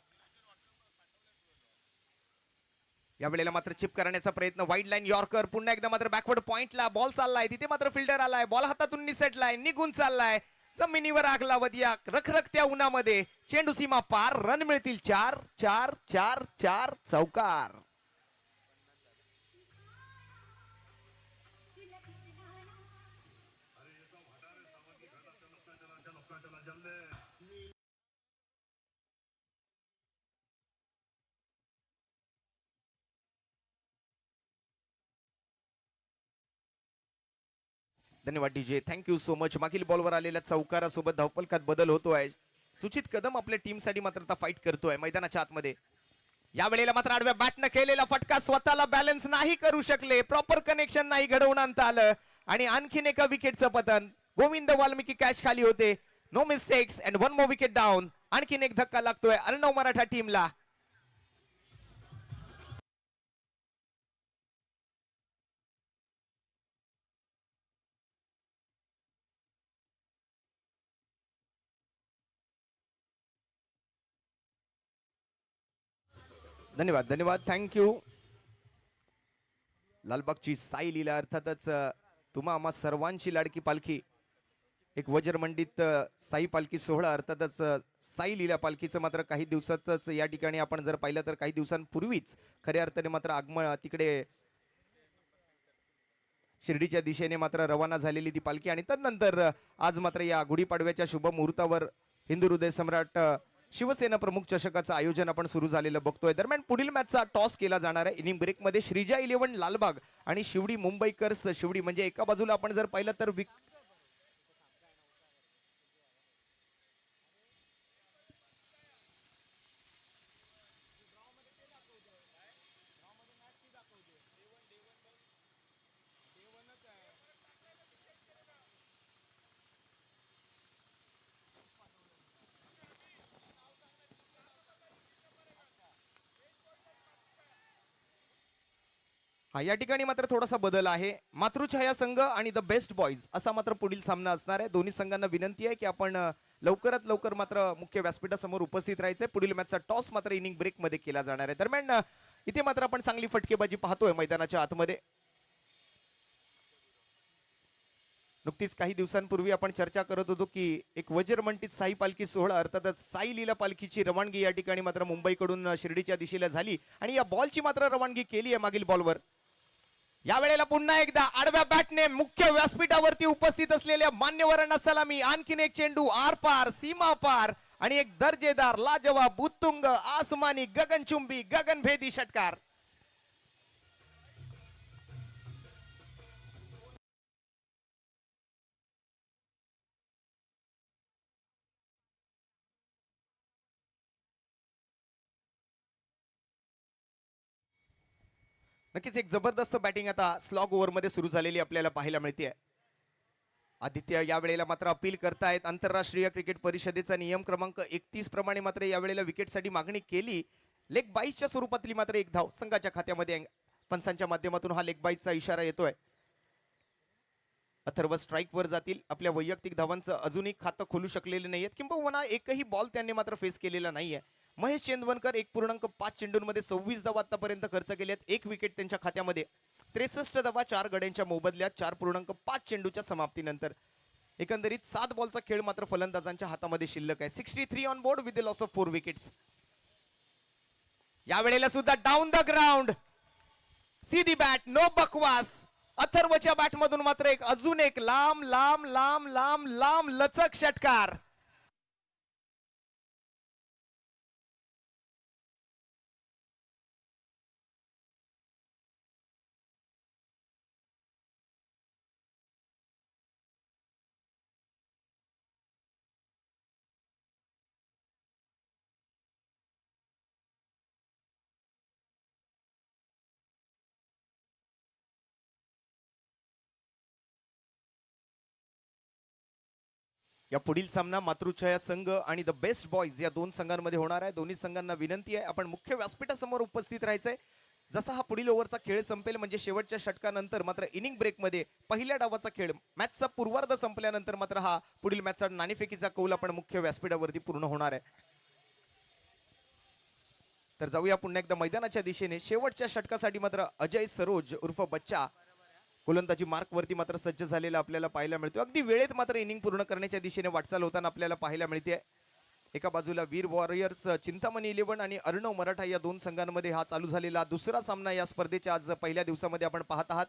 या वेळेला मात्र चिप करण्याचा प्रयत्न वाईड लाईन यॉर्कर पुन्हा एकदा मात्र बॅकवर्ड पॉइंटला बॉल चाललाय तिथे मात्र फिल्डर आलाय बॉल हातातून निसटलाय निघून चाललाय जमिनीवर आग लावत या रखरखत्या उन्हामध्ये चेंडू सीमा पार रन मिळतील 4 4 4 4 चौकार. धन्यवाद डीजे, थँक्यू सो मच. मागील बॉलवर आलेल्या चौकारासोबत धावफलकात बदल होतोय. सुचित कदम आपल्या टीमसाठी मात्र आता फाईट करतोय मैदानाच्या आतमध्ये. या वेळेला मात्र आडव्या बॅटनं केलेला फटका स्वतःला बॅलन्स नाही करू शकले प्रॉपर कनेक्शन नाही घडवून आणता आलं आणि आणखीन एका विकेटचं पतन. गोविंद वाल्मिकी कॅच खाली होते. No mistakes and 1 more wicket down. आणखीन एक धक्का लागतोय अर्णव मराठा टीमला. धन्यवाद धन्यवाद, थँक्यू. लालबागची साई लीला अर्थातच तुम्हा आम्हा सर्वांची लाडकी पालखी एक वज्रमंडित साई पालखी सोहळा अर्थातच साई लीला पालखीचं मात्र काही दिवसातच या ठिकाणी आपण जर पाहिलं तर काही दिवसांपूर्वीच खऱ्या अर्थाने मात्र आगमन तिकडे शिर्डीच्या दिशेने मात्र रवाना झालेली ती पालखी आणि त्यानंतर आज मात्र या गुढीपाडव्याच्या शुभ मुहूर्तावर हिंदू हृदय सम्राट शिवसेना प्रमुख चषकाचं आयोजन आपण सुरू झालेलं बघतोय. दरम्यान पुढील मॅचचा टॉस केला जाणार आहे. इनिंग ब्रेक मध्ये श्रीजा 11 लालबाग आणि शिवडी मुंबईकर्स शिवडी म्हणजे एका बाजूला आपण जर पाहिलं तर हा या ठिकाणी मात्र थोडासा बदल आहे. मातृछाया संघ आणि द बेस्ट बॉईज असा मात्र पुढील सामना असणार आहे. दोन्ही संघांना विनंती आहे की आपण लवकरात लवकर मात्र मुख्य व्यासपीठासमोर उपस्थित राहायचंय. पुढील मॅचचा टॉस मात्र इनिंग ब्रेक मध्ये केला जाणार आहे. दरम्यान इथे मात्र आपण चांगली फटकेबाजी पाहतोय मैदानाच्या आतमध्ये. नुकतीच काही दिवसांपूर्वी आपण चर्चा करत होतो की एक वज्रमंडित साई पालखी सोहळा अर्थातच साई लीला पालखीची रवानगी या ठिकाणी मात्र मुंबईकडून शिर्डीच्या दिशेला झाली आणि या बॉलची मात्र रवानगी केली आहे मागील बॉलवर. या वेळेला पुन्हा एकदा आडव्या बॅटने मुख्य व्यासपीठावरती उपस्थित असलेल्या मान्यवरांना सलामी. आणखीन एक चेंडू आर पार सीमा पार आणि एक दर्जेदार लाजवाब उत्तुंग आसमानी गगनचुंबी गगनभेदी षटकार. नक्कीच एक जबरदस्त बॅटिंग आता स्लॉग ओव्हर मध्ये सुरू झालेली आपल्याला पाहायला मिळते. आदित्य या वेळेला मात्र अपील करतायत. आंतरराष्ट्रीय क्रिकेट परिषदेचा नियम क्रमांक 31 प्रमाणे मात्र या वेळेला विकेटसाठी मागणी केली. लेग बाईसच्या स्वरूपातली मात्र एक धाव संघाच्या खात्यामध्ये पंचांच्या माध्यमातून हा लेग बाईसचा इशारा येतोय. अथर्व स्ट्राईकवर जातील. आपल्या वैयक्तिक धावांचं अजूनही खातं खोलू शकलेले नाहीयेत, किंबहुना एकही बॉल त्यांनी मात्र फेस केलेला नाहीये. महेश चेंदवनकर 1.5 चेंडूंमध्ये 26 धावा आतापर्यंत खर्च केल्यात. एक विकेट त्यांच्या खात्यामध्ये. 63 धावा 4 गड्यांच्या मोबदल्यात 4.5 चेंडूच्या समाप्तीनंतर. एकंदरीत 7 बॉलचा खेळ मात्र फलंदाजांच्या हातामध्ये शिल्लक आहे. 63 on board with the loss of 4 wickets. या वेळेला सुद्धा डाऊन द ग्राउंड, सीधी बॅट, नो बकवास. अथर्वच्या बॅट मधून मात्र अजून एक लांब लांब लांब लांब लांब लचक षटकार. या पुढील सामना मातृछाया संघ आणि द बेस्ट बॉयज या दोन संघांमध्ये होणार आहे. दोन्ही संघांना विनंती आहे आपण मुख्य व्यासपीठासमोर उपस्थित राहायचंय. जसा हा पुढील ओव्हरचा खेळ संपेल म्हणजे शेवटच्या षटकानंतर मात्र इनिंग ब्रेकमध्ये पहिल्या डावाचा खेळ, मॅचचा पूर्वार्ध संपल्यानंतर मात्र हा पुढील मॅचचा नाणेफेकीचा कौल आपण मुख्य व्यासपीठावरती पूर्ण होणार आहे. तर जाऊया पुन्हा एकदा मैदानाच्या दिशेने. शेवटच्या षटकासाठी मात्र अजय सरोज उर्फ बच्चा गोलंदाजी मार्क वरती मात्र सज्ज झालेला आपल्याला पाहायला मिळतो. अगदी वेळेत मात्र इनिंग पूर्ण करण्याच्या दिशेने वाटचाल होताना आपल्याला पाहायला मिळते. एका बाजूला वीर वॉरियर्स चिंतामणी 11 आणि अर्णव मराठा या दोन संघांमध्ये हा चालू झालेला दुसरा सामना या स्पर्धेच्या आज पहिल्या दिवसामध्ये आपण पाहत आहात.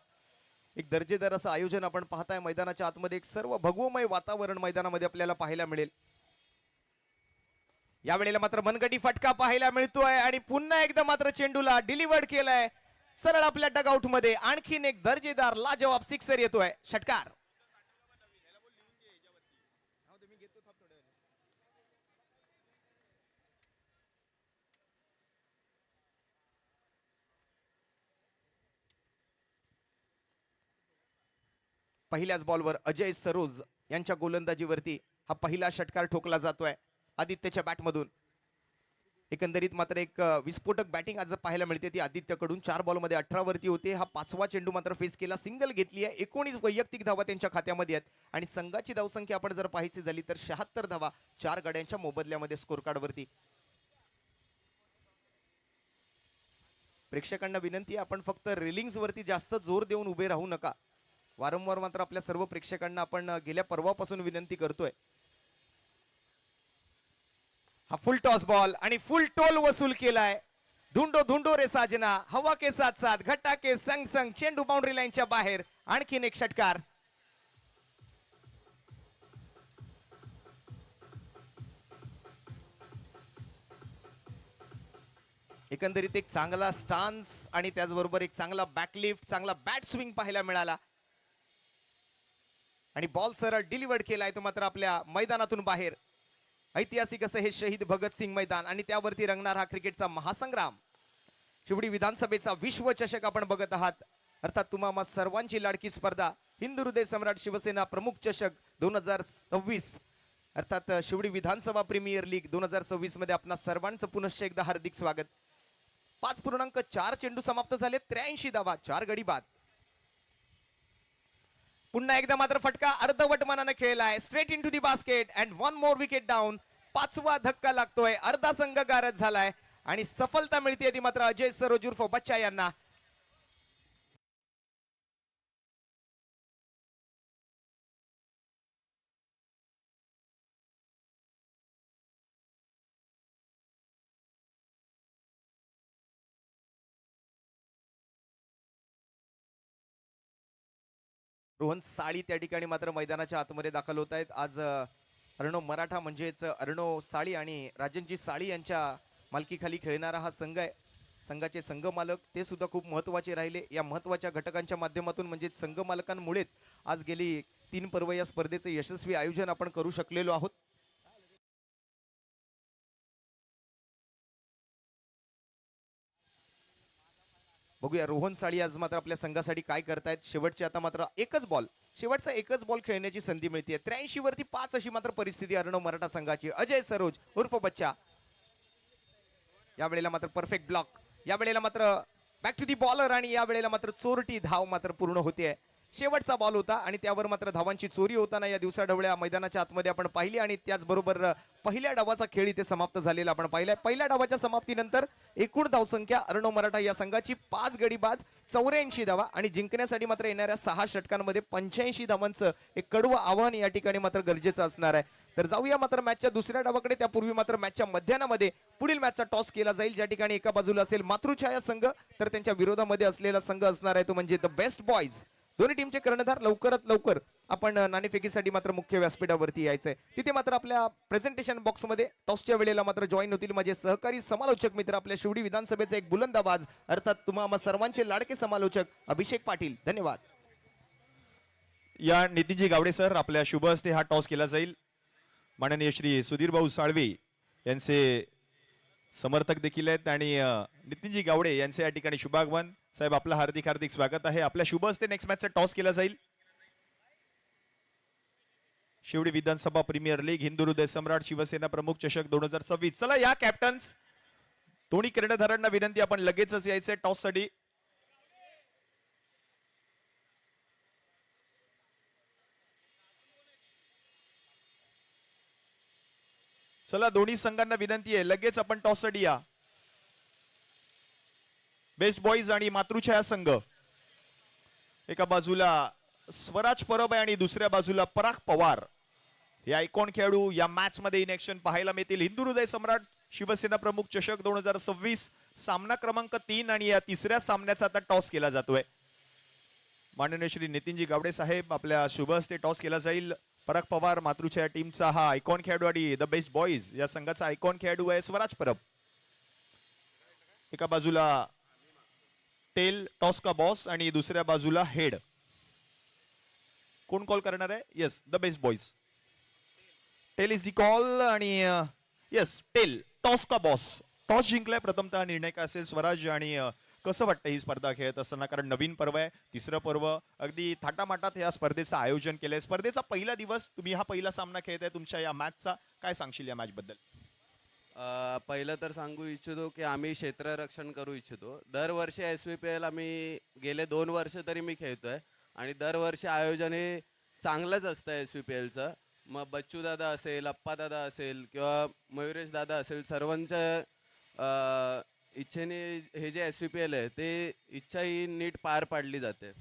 एक दर्जेदार असं आयोजन आपण पाहताय. मैदानाच्या आतमध्ये एक सर्व भगवमय वातावरण मैदानामध्ये आपल्याला पाहायला मिळेल. यावेळेला मात्र मनगटी फटका पाहायला मिळतोय आणि पुन्हा एकदा मात्र चेंडूला डिलिव्हर्ड केलाय सरळ आपल्या डगआउट मध्ये. आणखीन एक दर्जेदार लाजवाब सिक्सर येतोय. षटकार. पहिल्याच बॉलवर अजय सरोज यांच्या गोलंदाजीवरती हा पहिला षटकार ठोकला जातोय आदित्यच्या बॅटमधून. एकंदरीत मात्र एक विस्फोटक बॅटिंग आज पाहायला मिळते ती आदित्यकडून. 4 बॉलमध्ये 18 वरती होते. हा 5वा चेंडू मात्र फेस केला, सिंगल घेतली आहे. 19 वैयक्तिक धावा त्यांच्या खात्यामध्ये आहेत आणि संघाची धावसंख्या आपण जर पाहायची झाली तर 76 धावा 4 गड्यांच्या मोबदल्यामध्ये स्कोर कार्ड वरती. प्रेक्षकांना विनंती आहे आपण फक्त रेलिंग्स वरती जास्त जोर देऊन उभे राहू नका. वारंवार मात्र आपल्या सर्व प्रेक्षकांना आपण गेल्या परवापासून विनंती करतोय. हा फुल टॉस बॉल आणि फुल टोल वसूल केलाय. धुंडो धुंडो रे साजना, हवा के साथ साथ घट्टा के संग संग, चेंडू बाउंड्री लाईनच्या बाहेर. आणखीन एक षटकार. एकंदरीत एक चांगला स्टान्स आणि त्याचबरोबर एक चांगला बॅकलिफ्ट, चांगला बॅट स्विंग पाहायला मिळाला आणि बॉल सरळ डिलिव्हर्ड केलाय तो मात्र आपल्या मैदानातून बाहेर. ऐतिहासिक असं हे शहीद भगतसिंग मैदान आणि त्यावरती रंगणार हा क्रिकेटचा महासंग्राम. शिवडी विधानसभेचा विश्वचषक आपण बघत आहात. अर्थात तुम्हा सर्वांची लाडकी स्पर्धा हिंदू हृदय सम्राट शिवसेना प्रमुख चषक 2026 अर्थात शिवडी विधानसभा प्रीमियर लीग 2026 मध्ये आपणा सर्वांचं पुनश्च एकदा हार्दिक स्वागत. 5.4 चेंडू समाप्त झाले. 83 धावा 4 गडी बाद. पुन्हा एकदा मात्र फटका अर्धवट मनाने खेळलाय. Straight in to the basket and 1 more wicket down. 5वा धक्का लागतोय. अर्धा संघ गारद झालाय आणि सफलता मिळते ती मात्र अजय सरोज उर्फ बच्चा यांना. रोहन साळी त्या ठिकाणी मात्र मैदानाच्या आतमध्ये दाखल होत आहेत. आज अर्णव मराठा म्हणजेच अर्णव साळी आणि राजनजी साळी यांच्या मालकीखाली खेळणारा हा संघ आहे. संघाचे संघ मालक ते सुद्धा खूप महत्त्वाचे राहिले. या महत्त्वाच्या घटकांच्या माध्यमातून म्हणजे संघ मालकांमुळेच आज गेली 3 पर्व या स्पर्धेचे यशस्वी आयोजन आपण करू शकलेलो आहोत. बघूया रोहन साळी आज मात्र आपल्या संघासाठी काय करतायत. शेवटचे आता मात्र शेवटचा एकच बॉल खेळण्याची संधी मिळते. 83 वरती 5 अशी मात्र परिस्थिती अर्णव मराठा संघाची. अजय सरोज उर्फ बच्चा यावेळेला मात्र परफेक्ट ब्लॉक. यावेळेला मात्र बॅक टू दी बॉलर आणि यावेळेला मात्र चोरटी धाव मात्र पूर्ण होते. शेवटचा बॉल होता आणि त्यावर मात्र धावांची चोरी होताना या दिवसाढवळ्या मैदानाच्या आतमध्ये आपण पाहिली आणि त्याचबरोबर पहिल्या डावाचा खेळ इथे समाप्त झालेला आपण पाहिलाय. पहिल्या डावाच्या समाप्तीनंतर एकूण धावसंख्या अर्णव मराठा या संघाची 5 गडी बाद 84 धावा आणि जिंकण्यासाठी मात्र येणाऱ्या 6 षटकांमध्ये 85 धावांचं एक कडवं आव्हान या ठिकाणी मात्र गरजेचं असणार आहे. तर जाऊया मात्र मॅचच्या दुसऱ्या डावाकडे. त्यापूर्वी मात्र मॅचच्या मध्यानामध्ये पुढील मॅचचा टॉस केला जाईल, ज्या ठिकाणी एका बाजूला असेल मातृछाया संघ तर त्यांच्या विरोधामध्ये असलेला संघ असणार आहे तो म्हणजे द बेस्ट बॉयज. दोन्ही टीमचे कर्णधार लवकरात लवकर आपण नाणेफेकीसाठी मात्र मुख्य व्यासपीठावरती यायचंय. तिथे मात्र आपल्या प्रेझेंटेशन बॉक्समध्ये टॉसच्या वेळेला मात्र जॉईन होतील माझे सहकारी समालोचक मित्र, आपल्या शिवडी विधानसभेचे एक बुलंद आवाज अर्थात तुम्हा सर्वांचे लाडके समालोचक अभिषेक पाटील. धन्यवाद. या नितीनजी गावडे सर, आपल्या शुभ हस्ते हा टॉस केला जाईल. माननीय श्री सुधीर भाऊ साळवे यांचे समर्थक देखील आहेत आणि नितीनजी गावडे यांचे या ठिकाणी शुभागमन. साहेब आपलं हार्दिक हार्दिक स्वागत आहे. आपल्या शुभ हस्ते नेक्स्ट मॅचचा टॉस केला जाईल. शिवडी विधानसभा प्रीमियर लीग हिंदू हृदय सम्राट शिवसेना प्रमुख चषक 2026. चला या कॅप्टन्स दोन्ही कर्णधारांना विनंती, आपण लगेचच यायचंय टॉस साठी. चला दोन्ही संघांना विनंती आहे, लगेच आपण टॉस साठी या. बेस्ट बॉईज आणि मातृछाया संघ, एका बाजूला स्वराज परब आहे आणि दुसऱ्या बाजूला पराग पवार. हे आयकॉन खेळाडू या मॅच मध्ये इन ऍक्शन पाहायला मिळतील. हिंदू हृदय सम्राट शिवसेना प्रमुख चषक 2026 सामना क्रमांक 3 आणि या तिसऱ्या सामन्याचा आता टॉस केला जातोय. माननीय श्री नितीनजी गावडे साहेब, आपल्या शुभ हस्ते टॉस केला जाईल. पराग पवार मातृछाया टीमचा हा आयकॉन खेळाडू आणि द बेस्ट बॉईज या संघाचा आयकॉन खेळाडू आहे स्वराज परब. एका बाजूला टेल टॉस का बॉस आणि दुसऱ्या बाजूला हेड. कोण कॉल करणार आहे? Yes, the best boys. Tail is the call आणि येस टेल टॉस का बॉस. टॉस जिंकलाय, प्रथमतः निर्णय काय असेल स्वराज. आणि कसं वाटतं ही स्पर्धा खेळत असताना? कारण नवीन पर्व आहे, तिसरं पर्व, अगदी थाटामाटात या स्पर्धेचं आयोजन केलंय. स्पर्धेचा पहिला दिवस, तुम्ही हा पहिला सामना खेळताय तुमच्या या मॅचचा, काय सांगशील या मॅच बद्दल? पहिलं तर सांगू इच्छितो की आम्ही क्षेत्ररक्षण करू इच्छितो. दरवर्षी SVPL आम्ही गेले 2 वर्ष तरी मी खेळतोय आणि दरवर्षी आयोजन हे चांगलंच असतं SVPLचं. मग बच्चू दादा असेल, अप्पा दादा असेल किंवा मयुरेश दादा असेल, सर्वांच्या इच्छेने हे जे SVPL आहे ते इच्छा ही नीट पार पाडली जाते.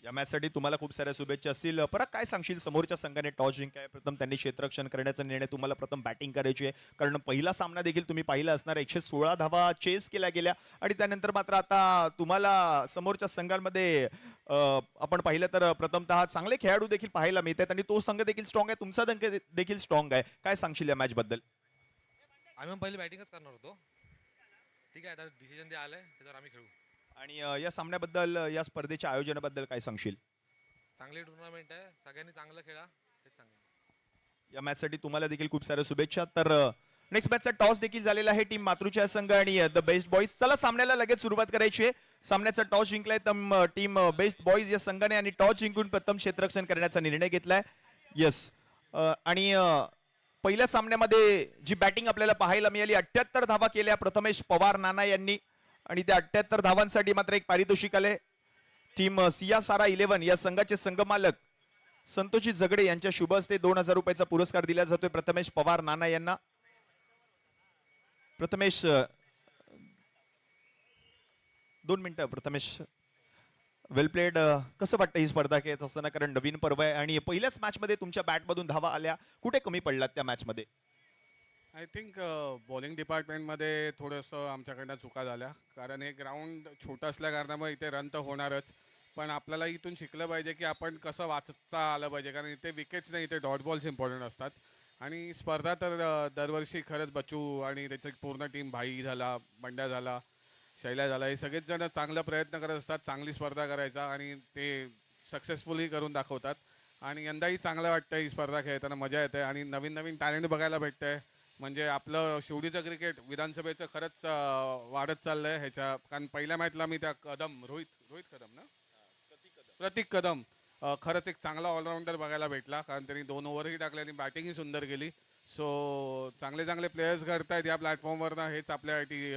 या मॅच साठी तुम्हाला खूप साऱ्या शुभेच्छा असतील. परत काय सांगशील? समोरच्या संघाने टॉस जिंकाय, प्रथम त्यांनी क्षेत्ररक्षण करण्याचा निर्णय, तुम्हाला प्रथम बॅटिंग करायची आहे. कारण पहिला सामना देखील तुम्ही पाहिला असणार, 116 धावा चेस केल्या गेल्या आणि त्यानंतर मात्र आता तुम्हाला समोरच्या संघांमध्ये आपण पाहिलं तर प्रथमतः चांगले खेळाडू देखील पाहायला मिळतात आणि तो संघ देखील स्ट्रॉंग आहे, तुमचा संघ देखील स्ट्रॉंग आहे. काय सांगशील या मॅच बद्दल? आम्ही पहिली बॅटिंगच करणार होतो. ठीक आहे, आता डिसिजन जे आलंय त्याच्यावर आम्ही खेळू. आणि या सामन्याबद्दल, या स्पर्धेच्या आयोजनाबद्दल काय सांगशील? चांगली टुर्नामेंट आहे, सगळ्यांनी चांगलं खेळा हेच सांगेन. या मॅच साठी तुम्हाला देखील खूप साऱ्या शुभेच्छा. तर नेक्स्ट मॅचचा टॉस देखील झालेला आहे. टीम मातृछाया संघ आणि द बेस्ट बॉईज. चला सामन्याला लगेच सुरुवात करायची आहे. सामन्याचा टॉस जिंकलाय टीम बेस्ट बॉईज या संघाने आणि टॉस जिंकून प्रथम क्षेत्ररक्षण करण्याचा निर्णय घेतलाय. येस, आणि पहिल्या सामन्यामध्ये जी बॅटिंग आपल्याला पाहायला मिळाली, 78 धावा केल्या प्रथमेश पवार नाना यांनी आणि त्या 78 धावांसाठी मात्र एक पारितोषिक आले. टीम सिया सारा 11 या संघाचे संघमालक संतोषी जगडे यांच्या शुभ हस्ते 2000 रुपयाचा पुरस्कार दिला जातोय प्रथमेश पवार नाना यांना. प्रथमेश 2 मिनिटं. प्रथमेश, वेल प्लेड. कसं वाटतं ही स्पर्धा खेळत असताना? कारण नवीन पर्व आहे आणि पहिल्याच मॅच मध्ये तुमच्या बॅटमधून धावा आल्या, कुठे कमी पडलात त्या मॅच मध्ये? आय थिंक बॉलिंग डिपार्टमेंटमध्ये थोडंसं आमच्याकडनं चुका झाल्या. कारण हे ग्राउंड छोटं असल्या कारणामुळे इथे रन तर होणारच, पण आपल्याला इथून शिकलं पाहिजे की आपण कसं वाचता आलं पाहिजे. कारण इथे विकेट्स नाही, इथे डॉट बॉल्स इम्पॉर्टंट असतात. आणि स्पर्धा तर दरवर्षी खरंच बच्चू आणि त्याची पूर्ण टीम, भाई झाला, बंड्या झाला, शैला झाला, हे सगळेच जण चांगला प्रयत्न करत असतात चांगली स्पर्धा करायचा आणि ते सक्सेसफुली करून दाखवतात. आणि यंदाही चांगलं वाटतं ही स्पर्धा खेळताना, मजा येते आणि नवीन नवीन टॅलेंट बघायला भेटतंय. म्हणजे आपलं शिवडीचं क्रिकेट विधानसभेचं खरंच वाढत चाललंय ह्याच्या. कारण पहिल्या मॅचला मी त्या रोहित कदम ना, प्रतीक कदम खरंच एक चांगला ऑलराऊंडर बघायला भेटला. कारण त्यांनी 2 ओव्हरही टाकले आणि बॅटिंगही सुंदर केली. सो चांगले चांगले प्लेयर्स घडतायत या प्लॅटफॉर्मवरनं, हेच आपल्यासाठी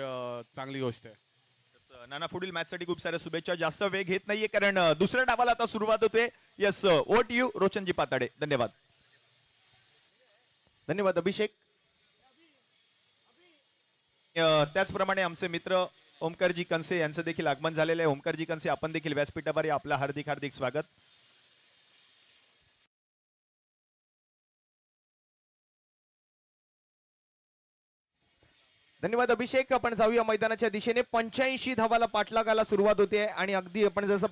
चांगली गोष्ट आहे. नाना पुढील मॅच साठी खूप साऱ्या शुभेच्छा. जास्त वेळ घेत नाहीये कारण दुसऱ्या डावाला आता सुरुवात होते. Yes, over to you Roshanji Patade. धन्यवाद. धन्यवाद अभिषेक. त्याचप्रमाणे आमचे मित्र ओमकारजी कनसे यांचं देखील आगमन झालेलं आहे. ओमकारजी कनसे, आपण देखील व्यासपीठावर या. आपलं हार्दिक हार्दिक स्वागत. धन्यवाद अभिषेक. आपण जाऊया मैदानाच्या दिशेने. 85 धावाला पाठलागाला सुरुवात होते आणि अगदी आपण जसं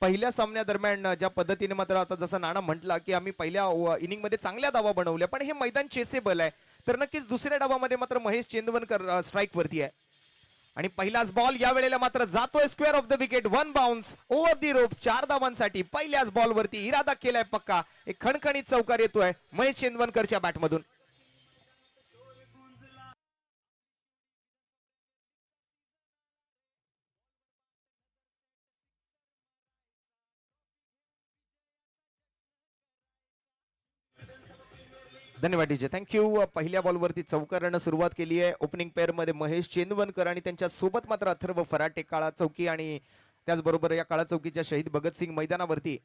पहिल्या सामन्यादरम्यान ज्या पद्धतीने मात्र आता जसं नाना म्हटला की आम्ही पहिल्या इनिंग मध्ये चांगल्या धावा बनवल्या, पण हे मैदान चेसेबल आहे. तर नक्कीच दुसऱ्या डावामध्ये मात्र महेश चेंदवनकर स्ट्राईक वरती आहे आणि पहिलाच बॉल या वेळेला मात्र जातोय square of the wicket. One bounce over the rope. 4 धावांसाठी पहिल्याच बॉल वरती इरादा केलाय पक्का. एक खणखणीत चौकार येतोय महेश चेंदवनकरच्या बॅटमधून. धन्यवाद डीजे, थँक्यू. पहिल्या बॉलवरती चौकारानं सुरुवात केली आहे. ओपनिंग पेअर मध्ये महेश चेंदवनकर आणि त्यांच्या सोबत मात्र अथर्व फराटे. काळा चौकी आणि त्याचबरोबर या काळा चौकीच्या शहीद भगतसिंग मैदानावरती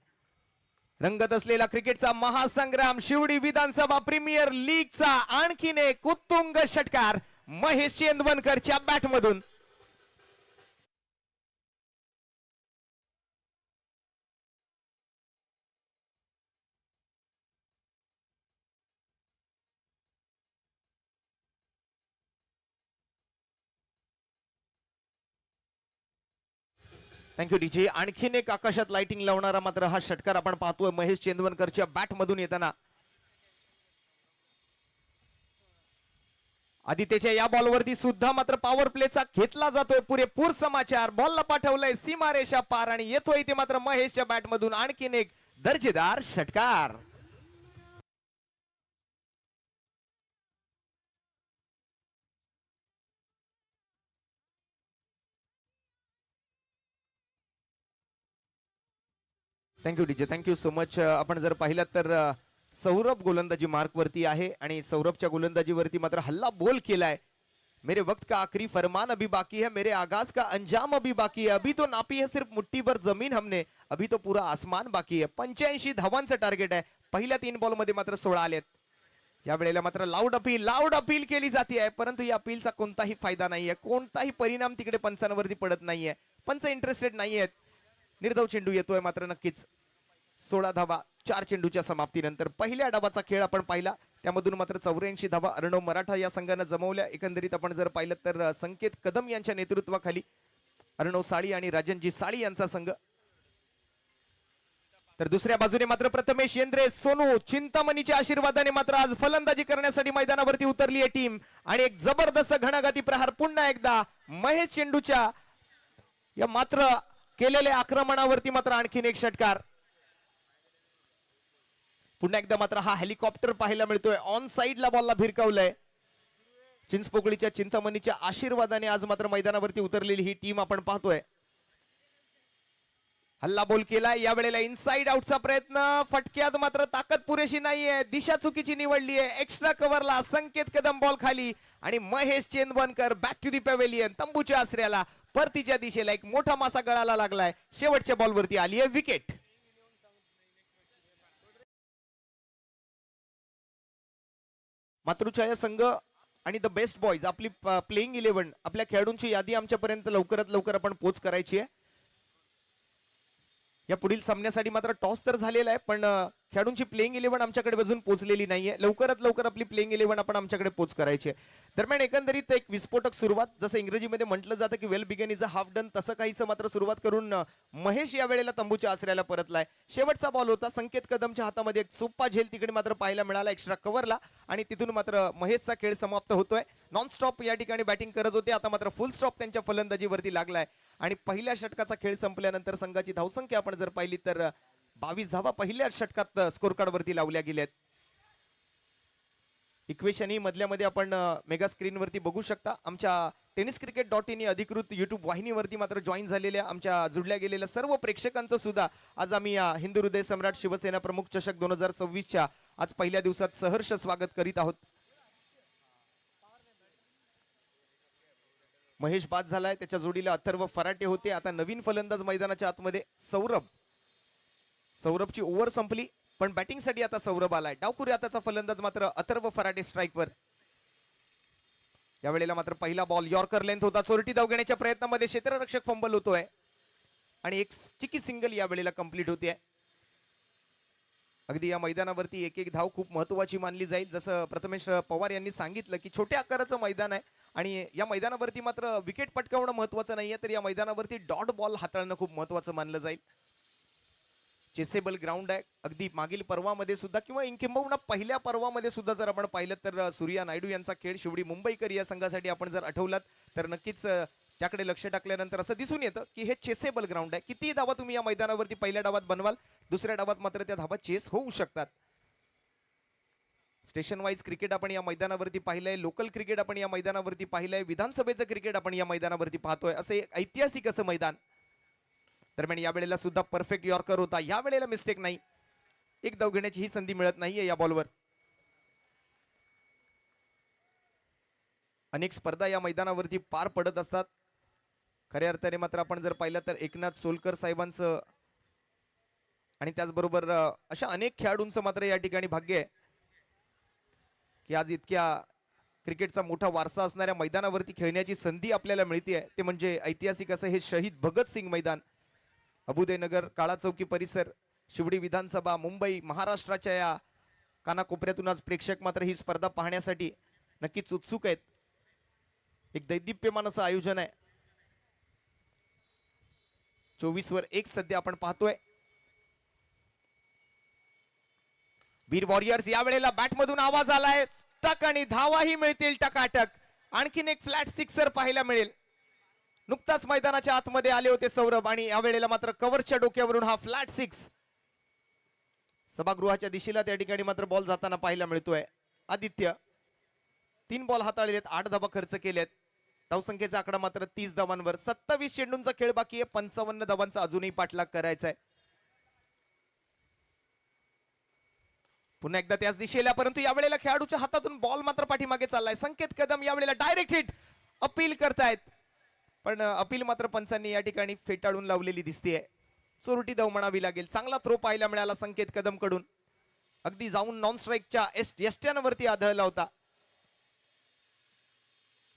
रंगत असलेला क्रिकेटचा महासंग्राम. शिवडी विधानसभा प्रीमियर लीगचा आणखीन एक उत्तुंग षटकार महेश चेंदवनकरच्या बॅटमधून. Thank you DJ. आणखीन एक आकाशात लाइटिंग लावणारा मात्र हा षटकार आपण पाहतोय महेश चेंदवनकरच्या बॅट मधून येताना. आदित्यच्या या बॉलवरती सुद्धा मात्र पॉवर प्लेचा घेतला जातोय पुरेपूर समाचार. बॉलला पाठवलंय सीमारेषा पार आणि येतोय इथे मात्र महेशच्या बॅट मधून आणखीन एक दर्जेदार षटकार. Thank you DJ, thank you so much. आपण जर पाहिलं तर सौरभ गोलंदाजी मार्क वरती आहे आणि सौरभच्या गोलंदाजीवरती मात्र हल्ला बोल केलाय. मेरे वक्त का आखिरी फरमान अभी बाकी है, मेरे आगाज का अंजाम अभी बाकी है, अभी तो नापी है सिर्फ मुट्ठी भर जमीन हमने, अभी तो पूरा आसमान बाकी है. 85 धावांचं टार्गेट आहे. पहिल्या 3 बॉल मध्ये मात्र 16 आलेत. या वेळेला मात्र लाऊड अपील केली जाते आहे, परंतु या अपीलचा कोणताही फायदा नाहीये. कोणताही परिणाम तिकडे पंचांवरती पडत नाहीये. पंच इंटरेस्टेड नाहीयेत. निर्धाव चेंडू येतोय मात्र नक्कीच 16 धावा 4 चेंडूच्या समाप्तीनंतर. पहिल्या डावाचा खेळ आपण पाहिला, त्यामधून मात्र 84 धावा अर्णव मराठा या संघानं जमवल्या. एकंदरीत आपण जर पाहिलं तर संकेत कदम यांच्या नेतृत्वाखाली अर्णव साळी आणि राजनजी साळी यांचा संघ. तर दुसऱ्या बाजूने मात्र प्रथमेश येंद्रे सोनू चिंतामणीच्या आशीर्वादाने मात्र आज फलंदाजी करण्यासाठी मैदानावरती उतरली आहे टीम आणि एक जबरदस्त घणाघाती प्रहार पुन्हा एकदा महेश चेंडूच्या या मात्र केलेल्या आक्रमणावरती मात्र आणखीन एक षटकार. पुन्हा एकदा मात्र हा हेलिकॉप्टर पाहायला मिळतोय. ऑन साइडला बॉलला भिरकावलंय. चिंचपोकळीच्या चिंतामणीच्या आशीर्वादाने आज मात्र मैदानावरती उतरलेली ही टीम आपण पाहतोय. हल्ला बोल केलाय. या वेळेला इनसाइड आउटचा प्रयत्न, फटक्यात मात्र ताकद पुरेशी नाहीये. दिशा चुकीची निवडली आहे. एक्स्ट्रा कव्हरला संकेत कदम बॉल खाली आणि Mahesh Chendavankar back to the pavilion. तंबूच्या आसऱ्याला परतीच्या दिशेला एक मोठा मासा गळाला लागलाय. शेवटच्या बॉलवरती आली आहे विकेट. मातृछाया संघ आणि द बेस्ट बॉयज आपली प्लेइंग 11 आपल्या खेळाडूंची यादी आमच्यापर्यंत लवकरात लवकर आपण पोच करायची आहे. या पुढील सामन्यासाठी मात्र टॉस तर झालेला आहे, पण खेळाडूंची प्लेइंग 11 आमच्याकडे अजून पोहोचलेली नाहीये. लवकरात लवकर आपली प्लेइंग 11 आपण आमच्याकडे पोच करायची आहे. दरम्यान एकंदरीत एक विस्फोटक सुरुवात, जसं इंग्रजीमध्ये म्हटलं जातं की well begun is a half done, तसं काहीसं मात्र सुरुवात करून महेश या वेळेला तंबूच्या आसऱ्याला परतलाय. शेवटचा बॉल होता. संकेत कदमच्या हातामध्ये एक सोप्पा झेल तिकडे मात्र पाहायला मिळाला एक्स्ट्रा कव्हरला आणि तिथून मात्र महेशचा खेळ समाप्त होतोय. नॉन स्टॉप या ठिकाणी बॅटिंग करत होते, आता मात्र फुल स्टॉप त्यांच्या फलंदाजीवरती लागलाय आणि पहिल्या षटकाचा खेळ संपल्यानंतर संघाची धावसंख्या आपण जर पाहिली तर 22 धावा पहिल्या षटकात स्कोर कार्ड वरती लावल्या गेल्यात. इक्वेशन ही मधल्यामध्ये आपण मेगा स्क्रीन वरती बघू शकता. आमच्या tenniscricket.in या अधिकृत युट्यूब वाहिनीवरती मात्र जॉईन झालेल्या आमच्या जुडल्या गेलेल्या सर्व प्रेक्षकांचं सुद्धा आज आम्ही या हिंदू हृदय सम्राट शिवसेना प्रमुख चषक 2026च्या आज पहिल्या दिवसात सहर्ष स्वागत करीत आहोत. महेश बाद झालाय, त्याच्या जोडीला अथर्व फराटे होते. आता नवीन फलंदाज मैदानाच्या आतमध्ये सौरभची ओव्हर संपली, पण बॅटिंगसाठी आता सौरभ आलाय. डावकुरी आताचा फलंदाज मात्र अथर्व फराटे स्ट्राईकवर. यावेळेला मात्र पहिला बॉल यॉर्कर लेंथ होता. चोरटी धाव घेण्याच्या प्रयत्नामध्ये क्षेत्ररक्षक फंबल होतोय आणि एक चिकी सिंगल यावेळेला कंप्लीट होते. अगदी या मैदानावरती एक एक धाव खूप महत्वाची मानली जाईल. जसं प्रथमेश पवार यांनी सांगितलं की छोट्या आकाराचं मैदान आहे आणि या मैदानावरती मात्र विकेट पटकावणं महत्वाचं नाहीये, तर या मैदानावरती डॉट बॉल हाताळणं खूप महत्वाचं मानलं जाईल. चेसेबल ग्राउंड आहे. अगदी मागील पर्वामध्ये सुद्धा किंवा किंबहुना पहिल्या पर्वामध्ये सुद्धा जर आपण पाहिलं तर सूर्या नायडू यांचा खेळ शिवडी मुंबईकर या संघासाठी आपण जर आठवलात तर नक्कीच त्याकडे लक्ष टाकल्यानंतर असं दिसून येतं की हे चेसेबल ग्राउंड आहे. किती धावा तुम्ही या मैदानावरती पहिल्या डावात बनवाल, दुसऱ्या डावात मात्र त्या धावा चेस होऊ शकतात. स्टेशन वाईज क्रिकेट आपण या मैदानावरती पाहिलंय, लोकल क्रिकेट आपण या मैदानावरती पाहिलंय, विधानसभेचं क्रिकेट आपण या मैदानावरती पाहतोय. असे ऐतिहासिक असं मैदान. दरम्यान यावेळेला सुद्धा परफेक्ट यॉर्कर होता. यावेळेला मिस्टेक नाही. एक धाव घेण्याची ही संधी मिळत नाहीये या बॉलवर. अनेक स्पर्धा या मैदानावरती पार पडत असतात. खऱ्या अर्थाने मात्र आपण जर पाहिलं तर एकनाथ सोलकर साहेबांचं आणि त्याचबरोबर अशा अनेक खेळाडूंचं मात्र या ठिकाणी भाग्य आहे की आज इतक्या क्रिकेटचा मोठा वारसा असणाऱ्या मैदानावरती खेळण्याची संधी आपल्याला मिळते. ते म्हणजे ऐतिहासिक असं हे शहीद भगतसिंग मैदान. अबुदयनगर, काळा चौकी परिसर, शिवडी विधानसभा, मुंबई, महाराष्ट्राच्या या कानाकोपऱ्यातून आज प्रेक्षक मात्र ही स्पर्धा पाहण्यासाठी नक्कीच उत्सुक आहेत. एक दैदिप्यमान असं आयोजन आहे. 24 वर 1 सध्या आपण पाहतोय. वीर वॉरियर्स यावेळेला बॅटमधून आवाज आलाय टक आणि धावाही मिळतील टकाटक. आणखीन एक फ्लॅट सिक्सर पाहायला मिळेल. नुकताच मैदानाच्या आतमध्ये आले होते सौरभ आणि यावेळेला मात्र कव्हरच्या डोक्यावरून हा फ्लॅट सिक्स सभागृहाच्या दिशेला त्या ठिकाणी मात्र बॉल जाताना पाहायला मिळतोय. आदित्य 3 बॉल हाताळलेत, 8 धावा खर्च केलेत. धावसंख्येचा आकडा मात्र 30 धावांवर. 27 चेंडूंचा खेळ बाकी आहे. 55 धावांचा अजूनही पाठलाग करायचा आहे. पुन्हा एकदा त्याच दिशेला, परंतु यावेळेला खेळाडूच्या हातातून बॉल मात्र पाठीमागे चाललाय. संकेत कदम यावेळेला डायरेक्ट हिट अपील करतायत, पण अपील मात्र पंचांनी या ठिकाणी फेटाळून लावलेली दिसतेय. चोरटी धाव म्हणावी लागेल. चांगला थ्रो पाहायला मिळाला संकेत कदम कडून. अगदी जाऊन नॉन स्ट्राईकच्या यष्ट्यांवरती आढळला होता.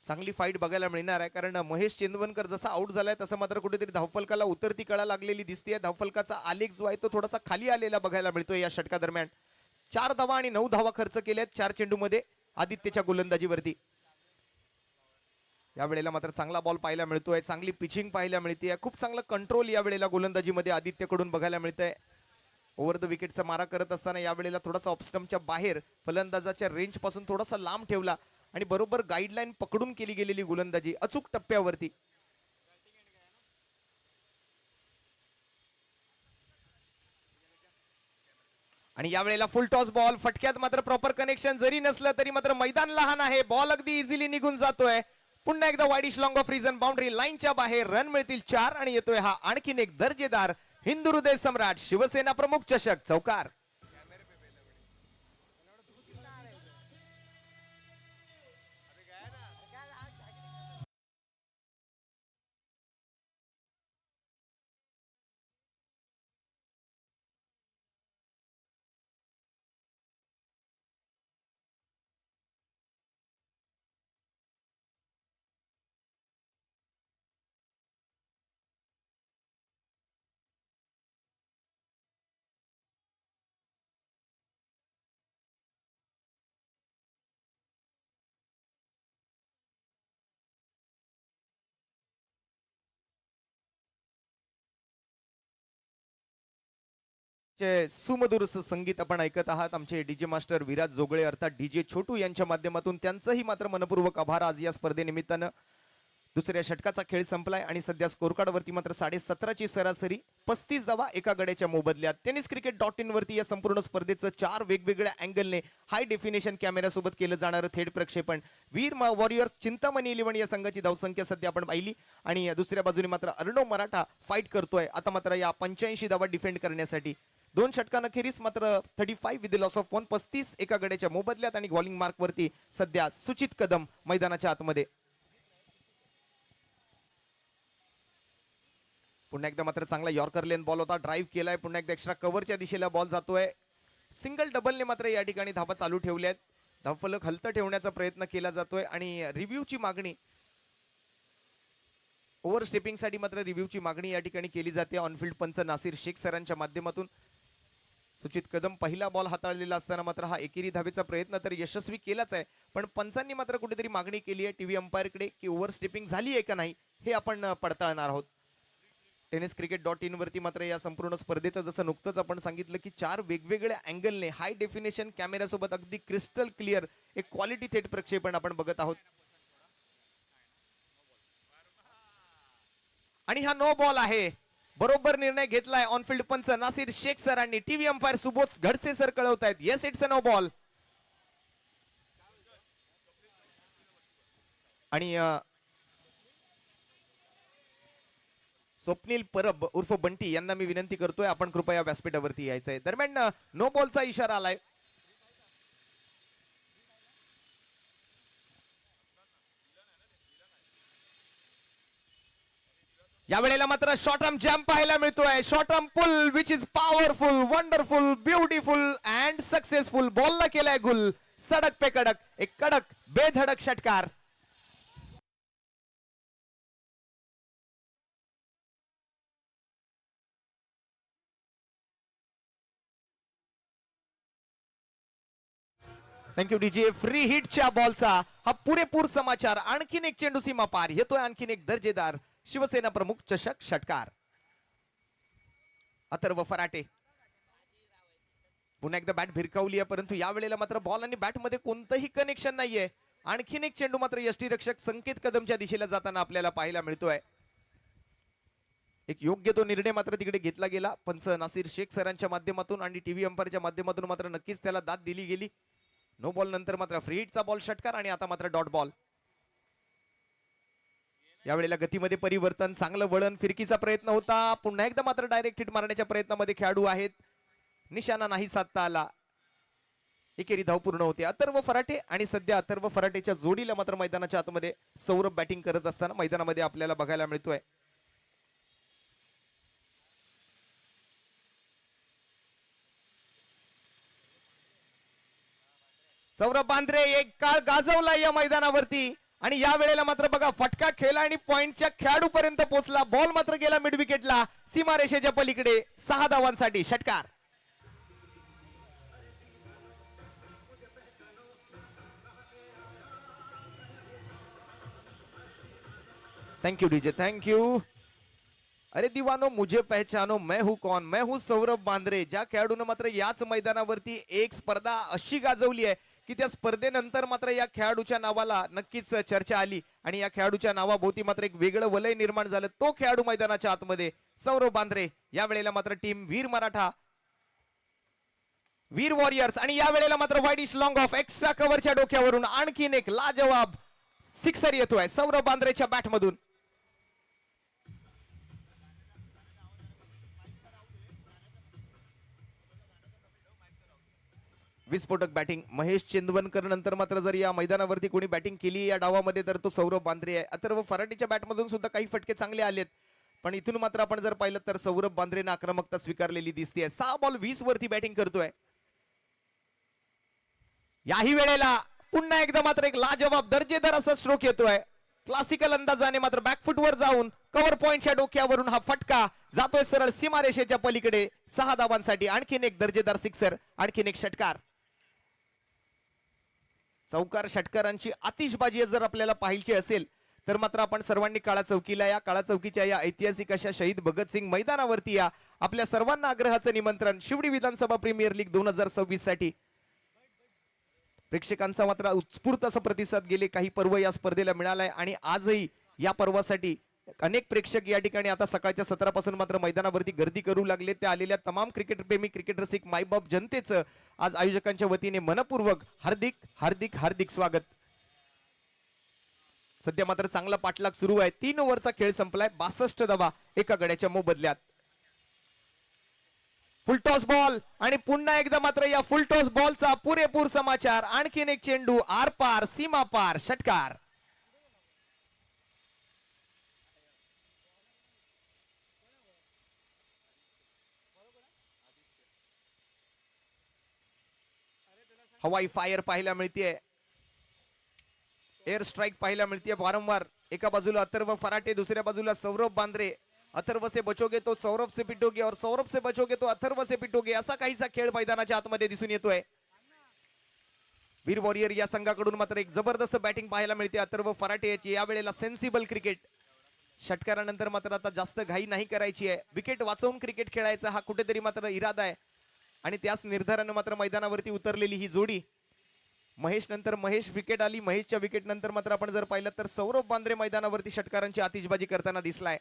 चांगली फाईट बघायला मिळणार आहे, कारण महेश चेंदवनकर जसा आउट झालाय तसं मात्र कुठेतरी धावफलकाला उतरती कळा लागलेली दिसतेय. धावफलकाचा आलेख जो आहे तो थोडासा खाली आलेला बघायला मिळतोय या षटका दरम्यान. 4 धावा आणि 9 धावा खर्च केल्यात 4 चेंडूमध्ये आदित्यच्या गोलंदाजीवरती. यावेळेला मात्र चांगला बॉल पाहायला मिळतोय, चांगली पिचिंग पाहायला मिळते. खूप चांगलं कंट्रोल यावेळेला गोलंदाजीमध्ये आदित्यकडून बघायला मिळतंय. ओव्हर द विकेटचा मारा करत असताना यावेळेला थोडासा ऑफस्टम्पच्या बाहेर फलंदाजाच्या रेंज पासून थोडासा लांब ठेवला आणि बरोबर गाईडलाईन पकडून केली गेलेली गोलंदाजी अचूक टप्प्यावरती. आणि यावेळेला फुल टॉस बॉल. फटक्यात मात्र प्रॉपर कनेक्शन जरी नसलं तरी मात्र मैदान लहान आहे. बॉल अगदी इझिली निघून जातोय. पुन्हा एकदा wideish long off region boundary लाईनच्या बाहेर. रन मिळतील 4 आणि येतोय हा आणखीन एक दर्जेदार हिंदू हृदय सम्राट शिवसेना प्रमुख चषक चौकार. सुमधुर संगीत आपण ऐकत आहात. आमचे डीजे मास्टर विराज जोगळे अर्थात डीजे छोटू यांच्या माध्यमातून त्यांचंही मात्र मनपूर्वक आभार. आज या स्पर्धेनिमित्तानं दुसऱ्या षटकाचा खेळ संपलाय आणि सध्या स्कोर कार्ड वरती मात्र 17.5 सरासरी, 35 धावा एका गड्याच्या मोबदल्यात. टेनिस क्रिकेट .in वरती या संपूर्ण स्पर्धेचं 4 वेगवेगळ्या अँगलने हाय डेफिनेशन कॅमेरा सोबत केलं जाणारं थेट प्रक्षेपण. वीर वॉरियर्स चिंतामणी 11 या संघाची धावसंख्या सध्या आपण पाहिली आणि दुसऱ्या बाजूने मात्र अर्णव मराठा फाईट करतोय आता मात्र या 85 धावा डिफेंड करण्यासाठी. 2 षटकांखेरीस मात्र 35 विथ लॉस ऑफ 1, 35 एका गड्याच्या मोबदल्यात आणि बॉलिंग मार्क वरती सध्या सुचित कदम मैदानाच्या आतमध्ये. पुन्हा एकदा मात्र चांगला यॉर्कर लेन बॉल होता, ड्राईव्ह केलाय, पुन्हा एकदा एक्स्ट्रा कव्हरच्या दिशेला बॉल जातोय. सिंगल डबलने मात्र या ठिकाणी धावा चालू ठेवल्यात. धावफलक हलतं ठेवण्याचा प्रयत्न केला जातोय आणि रिव्ह्यूची मागणी, ओव्हर स्टेपिंगसाठी मात्र रिव्ह्यूची मागणी या ठिकाणी केली जाते. ऑनफिल्ड पंच नासिर शेख सरांच्या माध्यमातून सुचित कदम पहिला बॉल हाताळलेला असताना मात्र हा एकेरी धावेचा प्रयत्न तर यशस्वी केलाच आहे, पण पंचांनी मात्र कुठेतरी मागणी केली आहे टीव्ही अंपायरकडे की ओव्हर स्टेपिंग झाली आहे का नाही हे आपण पडताळणार आहोत. tenniscricket.in वरती मात्र या संपूर्ण स्पर्धेचं जसं नुकतंच आपण सांगितलं की 4 वेगवेगळ्या अँगलने हाय डेफिनेशन कॅमेऱ्यासोबत अगदी क्रिस्टल क्लिअर एक क्वालिटी थेट प्रक्षेपण आपण बघत आहोत. आणि हा नो बॉल आहे. बरोबर निर्णय घेतलाय ऑनफिल्ड पंच नासिर शेख सरांनी. TV umpire Subodh Ghadse sir कळवत आहेत yes it's a no ball. आणि स्वप्नील परब उर्फ बंटी यांना मी विनंती करतोय आपण कृपया व्यासपीठावरती यायचंय. दरम्यान नो बॉलचा इशारा आलाय. या वेळेला मात्र शॉर्ट आर्म जम्प पाहायला मिळतोय. Short arm pull which is powerful, wonderful, beautiful and successful. बॉलला केलाय गुल. सडक पे कडक, एक कडक बेधडक षटकार. Thank you DJ. फ्री हिटच्या बॉलचा हा पुरेपूर समाचार. आणखीन एक चेंडू सीमा पार येतोय, आणखीन एक दर्जेदार शिवसेना प्रमुख चषक षटकार. अथर्व फराटे पुन्हा एकदा बॅट भिरकावली आहे, परंतु या वेळेला मात्र बॉल आणि बॅट मध्ये कोणतंही कनेक्शन नाहीये. आणखीन एक चेंडू मात्र यष्टीरक्षक संकेत कदमच्या दिशेला जाताना आपल्याला पाहायला मिळतोय. एक योग्य तो निर्णय मात्र तिकडे घेतला गेला पंच नासिर शेख सरांच्या माध्यमातून आणि टीव्ही अंपायरच्या माध्यमातून मात्र नक्कीच त्याला दाद दिली गेली. नो बॉल नंतर मात्र फ्री हिटचा बॉल षटकार आणि आता मात्र डॉट बॉल. यावेळेला गतीमध्ये परिवर्तन, चांगलं वळण, फिरकीचा प्रयत्न होता. पुन्हा एकदा मात्र डायरेक्ट हिट मारण्याच्या प्रयत्नामध्ये खेळाडू आहेत. निशाणा नाही साधता आला. एकेरी धाव पूर्ण होते. अथर्व फराटे आणि सध्या अथर्व फराटेच्या जोडीला मात्र मैदानाच्या आतमध्ये सौरभ बॅटिंग करत असताना मैदानामध्ये आपल्याला बघायला मिळतोय. सौरभ बांद्रे एक काळ गाजवला या मैदानावरती आणि या वेळेला मात्र बघा फटका खेळला आणि पॉइंटच्या खेळाडू पर्यंत पोहोचला. बॉल मात्र गेला मिड विकेटला, सीमारेषेच्या पलीकडे. 6 धावांसाठी षटकार. Thank you DJ, thank you. अरे दीवानो मुझे पहचानो, मैं हूं कौन, मैं हूं सौरभ बांद्रे. ज्या खेळाडूने मात्र याच मैदानावरती एक स्पर्धा अशी गाजवली आहे की त्या स्पर्धेनंतर मात्र या खेळाडूच्या नावाला नक्कीच चर्चा आली आणि या खेळाडूच्या नावाभोवती मात्र एक वेगळं वलय निर्माण झालं. तो खेळाडू मैदानाच्या आतमध्ये सौरभ बांद्रे. या वेळेला मात्र टीम वीर मराठा, वीर वॉरियर्स आणि या वेळेला मात्र वाईडिश लॉंग ऑफ एक्स्ट्रा कव्हरच्या डोक्यावरून आणखीन एक लाजवाब सिक्सर येतोय सौरभ बांद्रेच्या बॅटमधून. विस्फोटक बॅटिंग महेश चेंदवनकर नंतर मात्र जर या मैदानावरती कोणी बॅटिंग केली या डावामध्ये तर तो सौरभ बांद्रे आहे. अथर्व फराटेच्या बॅटमधून सुद्धा काही फटके चांगले आलेत, पण इथून मात्र आपण जर पाहिलं तर सौरभ बांद्रेनं आक्रमकता स्वीकारलेली दिसते. 6 बॉल 20 वरती बॅटिंग करतोय. याही वेळेला पुन्हा एकदा मात्र एक लाजवाब दर्जेदार असा स्ट्रोक येतोय. क्लासिकल अंदाजाने मात्र बॅकफुटवर जाऊन कव्हर पॉइंटच्या डोक्यावरून हा फटका जातोय सरळ सीमारेषेच्या पलीकडे. 6 धावांसाठी आणखीन एक दर्जेदार सिक्सर, आणखीन एक षटकार. चौकार षटकारांची आतिषबाजी जर आपल्याला पाहायची असेल तर मात्र आपण सर्वांनी काळा चौकीला या. काळा चौकीच्या या ऐतिहासिक अशा शहीद भगतसिंग मैदानावरती या. आपल्या सर्वांना आग्रहाचं निमंत्रण शिवडी विधानसभा प्रीमियर लीग 2026 साठी. प्रेक्षकांचा मात्र उत्स्फूर्त असा प्रतिसाद गेले काही पर्व या स्पर्धेला मिळालाय आणि आजही या पर्वासाठी अनेक प्रेक्षक या ठिकाणी आता सकाळच्या सत्रापासून मात्र मैदानावरती गर्दी करू लागले. त्या आलेल्या तमाम क्रिकेट प्रेमी, क्रिकेट रसिक, मायबाप जनतेचं आज आयोजकांच्या वतीने मनपूर्वक हार्दिक हार्दिक हार्दिक स्वागत. सध्या मात्र चांगला पाठलाग सुरू आहे. 3 ओव्हरचा खेळ संपलाय. 62 धावा एका गड्याच्या मोबदल्यात. फुलटॉस बॉल आणि पुन्हा एकदा मात्र या फुलटॉस बॉलचा पुरेपूर समाचार. आणखीन एक चेंडू आर पार, सीमा पार, षटकार. हवाई फायर पाहायला मिळतीये, एअर स्ट्राईक पाहायला मिळतीये वारंवार. एका बाजूला अथर्व फराटे, दुसऱ्या बाजूला सौरभ बांद्रे. अथर्व से बचोगे तो सौरभ से पिटोगे और सौरभ से बचोगे तो अथर्व से पिटोगे, असा काहीसा खेळ मैदानाच्या आतमध्ये दिसून येतोय. वीर वॉरियर या संघाकडून मात्र एक जबरदस्त बॅटिंग पाहायला मिळते अथर्व फराटे याची. यावेळेला सेन्सिबल क्रिकेट. षटकारानंतर मात्र आता जास्त घाई नाही करायची आहे. विकेट वाचवून क्रिकेट खेळायचा हा कुठेतरी मात्र इरादा आहे आणि त्याच निर्धारानं मात्र मैदानावरती उतरलेली ही जोडी. महेश नंतर महेश विकेट आली. महेशच्या विकेट नंतर मात्र आपण जर पाहिलं तर सौरभ बांद्रे मैदानावरती षटकारांची आतिषबाजी करताना दिसलाय.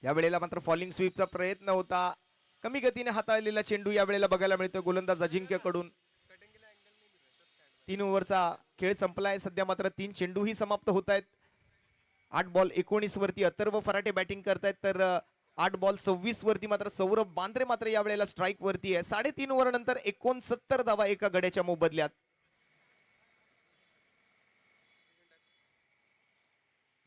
यावेळेला मात्र फॉलिंग स्वीपचा प्रयत्न होता. कमी गतीने हाताळलेला चेंडू यावेळेला बघायला मिळतोय गोलंदाज अजिंक्यकडून. 3 ओव्हरचा खेळ संपलाय. सध्या मात्र 3 चेंडूही समाप्त होत आहेत. 8 बॉल 19 वरती अथर्व फराटे बॅटिंग करतायत तर 8 बॉल 26 वरती मात्र सौरभ बांद्रे मात्र यावेळेला स्ट्राईक वरती आहे. 3.5 ओव्हर नंतर 69 धावा एका गड्याच्या मोबदल्यात.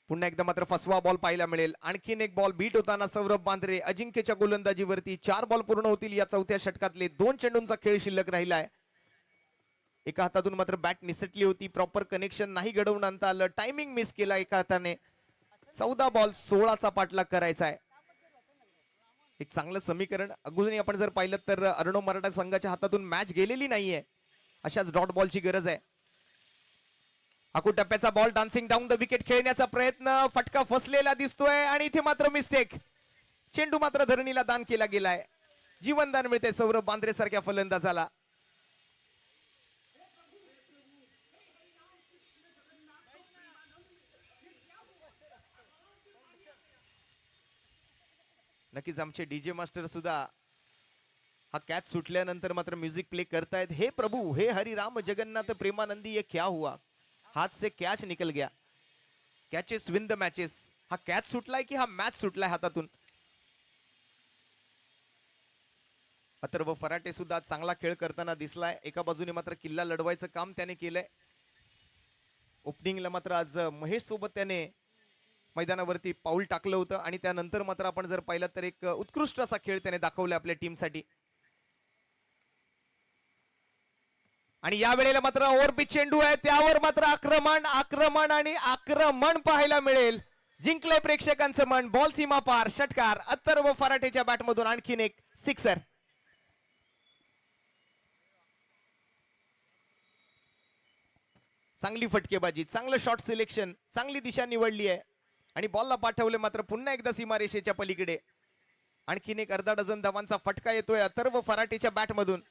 पुन्हा एकदा मात्र फसवा बॉल पाहायला मिळेल. आणखीन एक बॉल बीट होताना सौरभ बांद्रे अजिंक्यच्या गोलंदाजीवरती. 4 बॉल पूर्ण होतील या चौथ्या षटकातले. 2 चेंडूंचा खेळ शिल्लक राहिलाय. एका हातातून मात्र बॅट निसटली होती. प्रॉपर कनेक्शन नाही घडवून आणता आलं. टायमिंग मिस केला एका हाताने. 14 बॉल 16चा पाठलाग करायचा आहे. एक चांगलं समीकरण. अगोदर आपण जर पाहिलं तर अर्णव मराठा संघाच्या हातातून मॅच गेलेली नाहीये. अशाच डॉट बॉलची गरज आहे. आखू टप्प्याचा ball dancing down the wicket खेळण्याचा प्रयत्न. फटका फसलेला दिसतोय आणि इथे मात्र मिस्टेक. चेंडू मात्र धरणीला दान केला गेलाय. जीवनदान मिळते सौरभ बांद्रे सारख्या फलंदाजाला. नक्कीच आमचे डीजे मास्टर सुद्धा हा कॅच सुटल्यानंतर मात्र म्युझिक प्ले करतायत. हे प्रभू हे हरी राम जगन्नाथ प्रेमानंदी ये क्या हुआ, हाथ से कॅच निकल गया. Catches win the matches. हा कॅच सुटलाय की हा मॅच सुटलाय हातातून. अथर्व फराटे सुद्धा चांगला खेळ करताना दिसलाय. एका बाजूने मात्र किल्ला लढवायचं काम त्याने केलंय. ओपनिंगला मात्र आज महेश सोबत त्याने मैदानावरती पाऊल टाकलं होतं आणि त्यानंतर मात्र आपण जर पाहिलं तर एक उत्कृष्ट असा खेळ त्याने दाखवला आपल्या टीमसाठी. आणि या वेळेला मात्र ओव्हरपिच चेंडू आहे त्यावर मात्र आक्रमण आक्रमण आणि आक्रमण पाहायला मिळेल. जिंकले प्रेक्षकांचं मन. बॉल सीमा पार. षटकार अथर्व फराटेच्या बॅटमधून आणखीन एक सिक्सर. चांगली फटकेबाजी, चांगलं शॉट सिलेक्शन, चांगली दिशा निवडली आहे आणि बॉलला पाठवले मात्र पुन्हा एकदा सीमारेषेच्या पलीकडे. आणखीन एक अर्धा डझन धावांचा फटका येतोय अथर्व फराटेच्या बॅटमधून.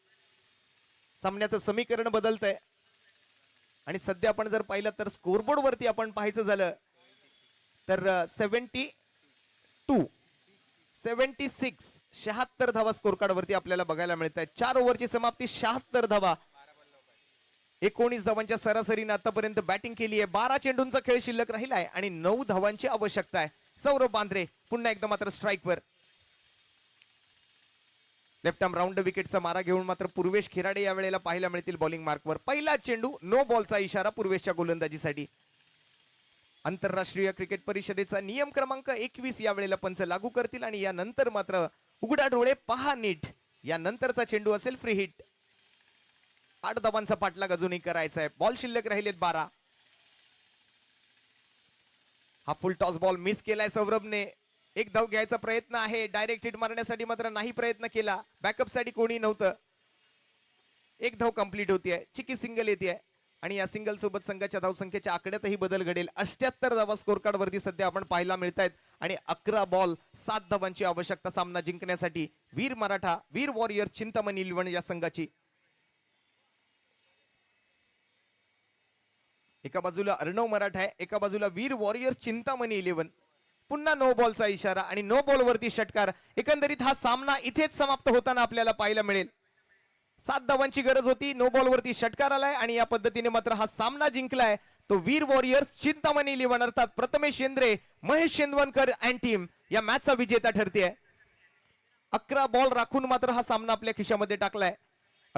सामन्याचं समीकरण बदलतंय आणि सध्या आपण जर पाहिलं तर स्कोरबोर्ड वरती आपण पाहायचं झालं तर 76 धावा स्कोर कार्ड वरती आपल्याला बघायला मिळत आहेत. 4 ओव्हरची समाप्ती 76 धावा. 19 धावांच्या सरासरीने आतापर्यंत बॅटिंग केली आहे. 12 चेंडूंचा खेळ शिल्लक राहिला आहे आणि 9 धावांची आवश्यकता आहे. सौरभ बांद्रे पुन्हा एकदा मात्र स्ट्राईकवर. लेफ्ट आर्म राऊंड विकेटचा मारा घेऊन मात्र पूर्वेश खिराडे या वेळेला पाहायला मिळतील बॉलिंग मार्कवर. पहिला चेंडू नो बॉलचा इशारा पूर्वेशच्या गोलंदाजीसाठी. आंतरराष्ट्रीय क्रिकेट परिषदेचा नियम क्रमांक 21 या वेळेला पंच लागू करतील आणि यानंतर मात्र उघडा डोळे पहा नीट. यानंतरचा चेंडू असेल फ्री हिट. 8 धावांचा पाठलाग अजूनही करायचा आहे. बॉल शिल्लक राहिलेत 12. हा फुल टॉस बॉल मिस केलाय सौरभने. एक धाव घ्यायचा प्रयत्न आहे. डायरेक्ट हिट मारण्यासाठी मात्र नाही प्रयत्न केला. बॅकअप साठी कोणी नव्हतं. एक धाव कंप्लीट होतीये. चिकी सिंगल येते आणि या सिंगल सोबत संघाच्या धावसंख्येच्या आकड्यातही बदल घडेल. 78 धावा स्कोर कार्ड वरती सध्या आपण पाहायला मिळत आहेत आणि 11 बॉल 7 धावांची आवश्यकता सामना जिंकण्यासाठी वीर मराठा वीर वॉरियर चिंतामणी इलेव्हन या संघाची. एका बाजूला अर्णव मराठा आहे, एका बाजूला वीर वॉरियर चिंतामणी इलेव्हन. पुन्हा नो बॉलचा इशारा आणि नो बॉल वरती षटकार. एकंदरीत हा सामना इथेच समाप्त होताना आपल्याला पाहायला मिळेल. 7 धावांची गरज होती. नो बॉल वरती षटकार आलाय आणि या पद्धतीने मात्र हा सामना जिंकलाय तो वीर वॉरियर्स चिंतामणी इलेव्हन अर्थात प्रथमेश शेंद्रे महेश शेंदवनकर अँड टीम या मॅचचा विजेता ठरते. 11 बॉल राखून मात्र हा सामना आपल्या खिशामध्ये टाकलाय.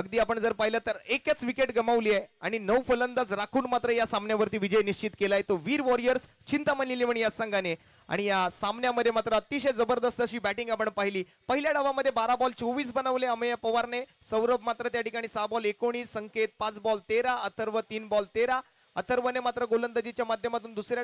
अगदी आपण जर पाहिलं तर एकच विकेट गमावली आहे आणि 9 फलंदाज राखून मात्र या सामन्यावरती विजय निश्चित केलाय तो वीर वॉरियर्स चिंतामणी इलेव्हन या संघाने. आणि या सामन्यामध्ये मात्र अतिशय जबरदस्त अशी बॅटिंग आपण पाहिली. पहिल्या डावामध्ये 12 बॉल 24 बनवले अमेय पवारने. सौरभ मात्र त्या ठिकाणी 6 बॉल 19, संकेत 5 बॉल 13, अथर्व 3 बॉल 13. अथर्वने मात्र गोलंदाजीच्या माध्यमातून दुसऱ्या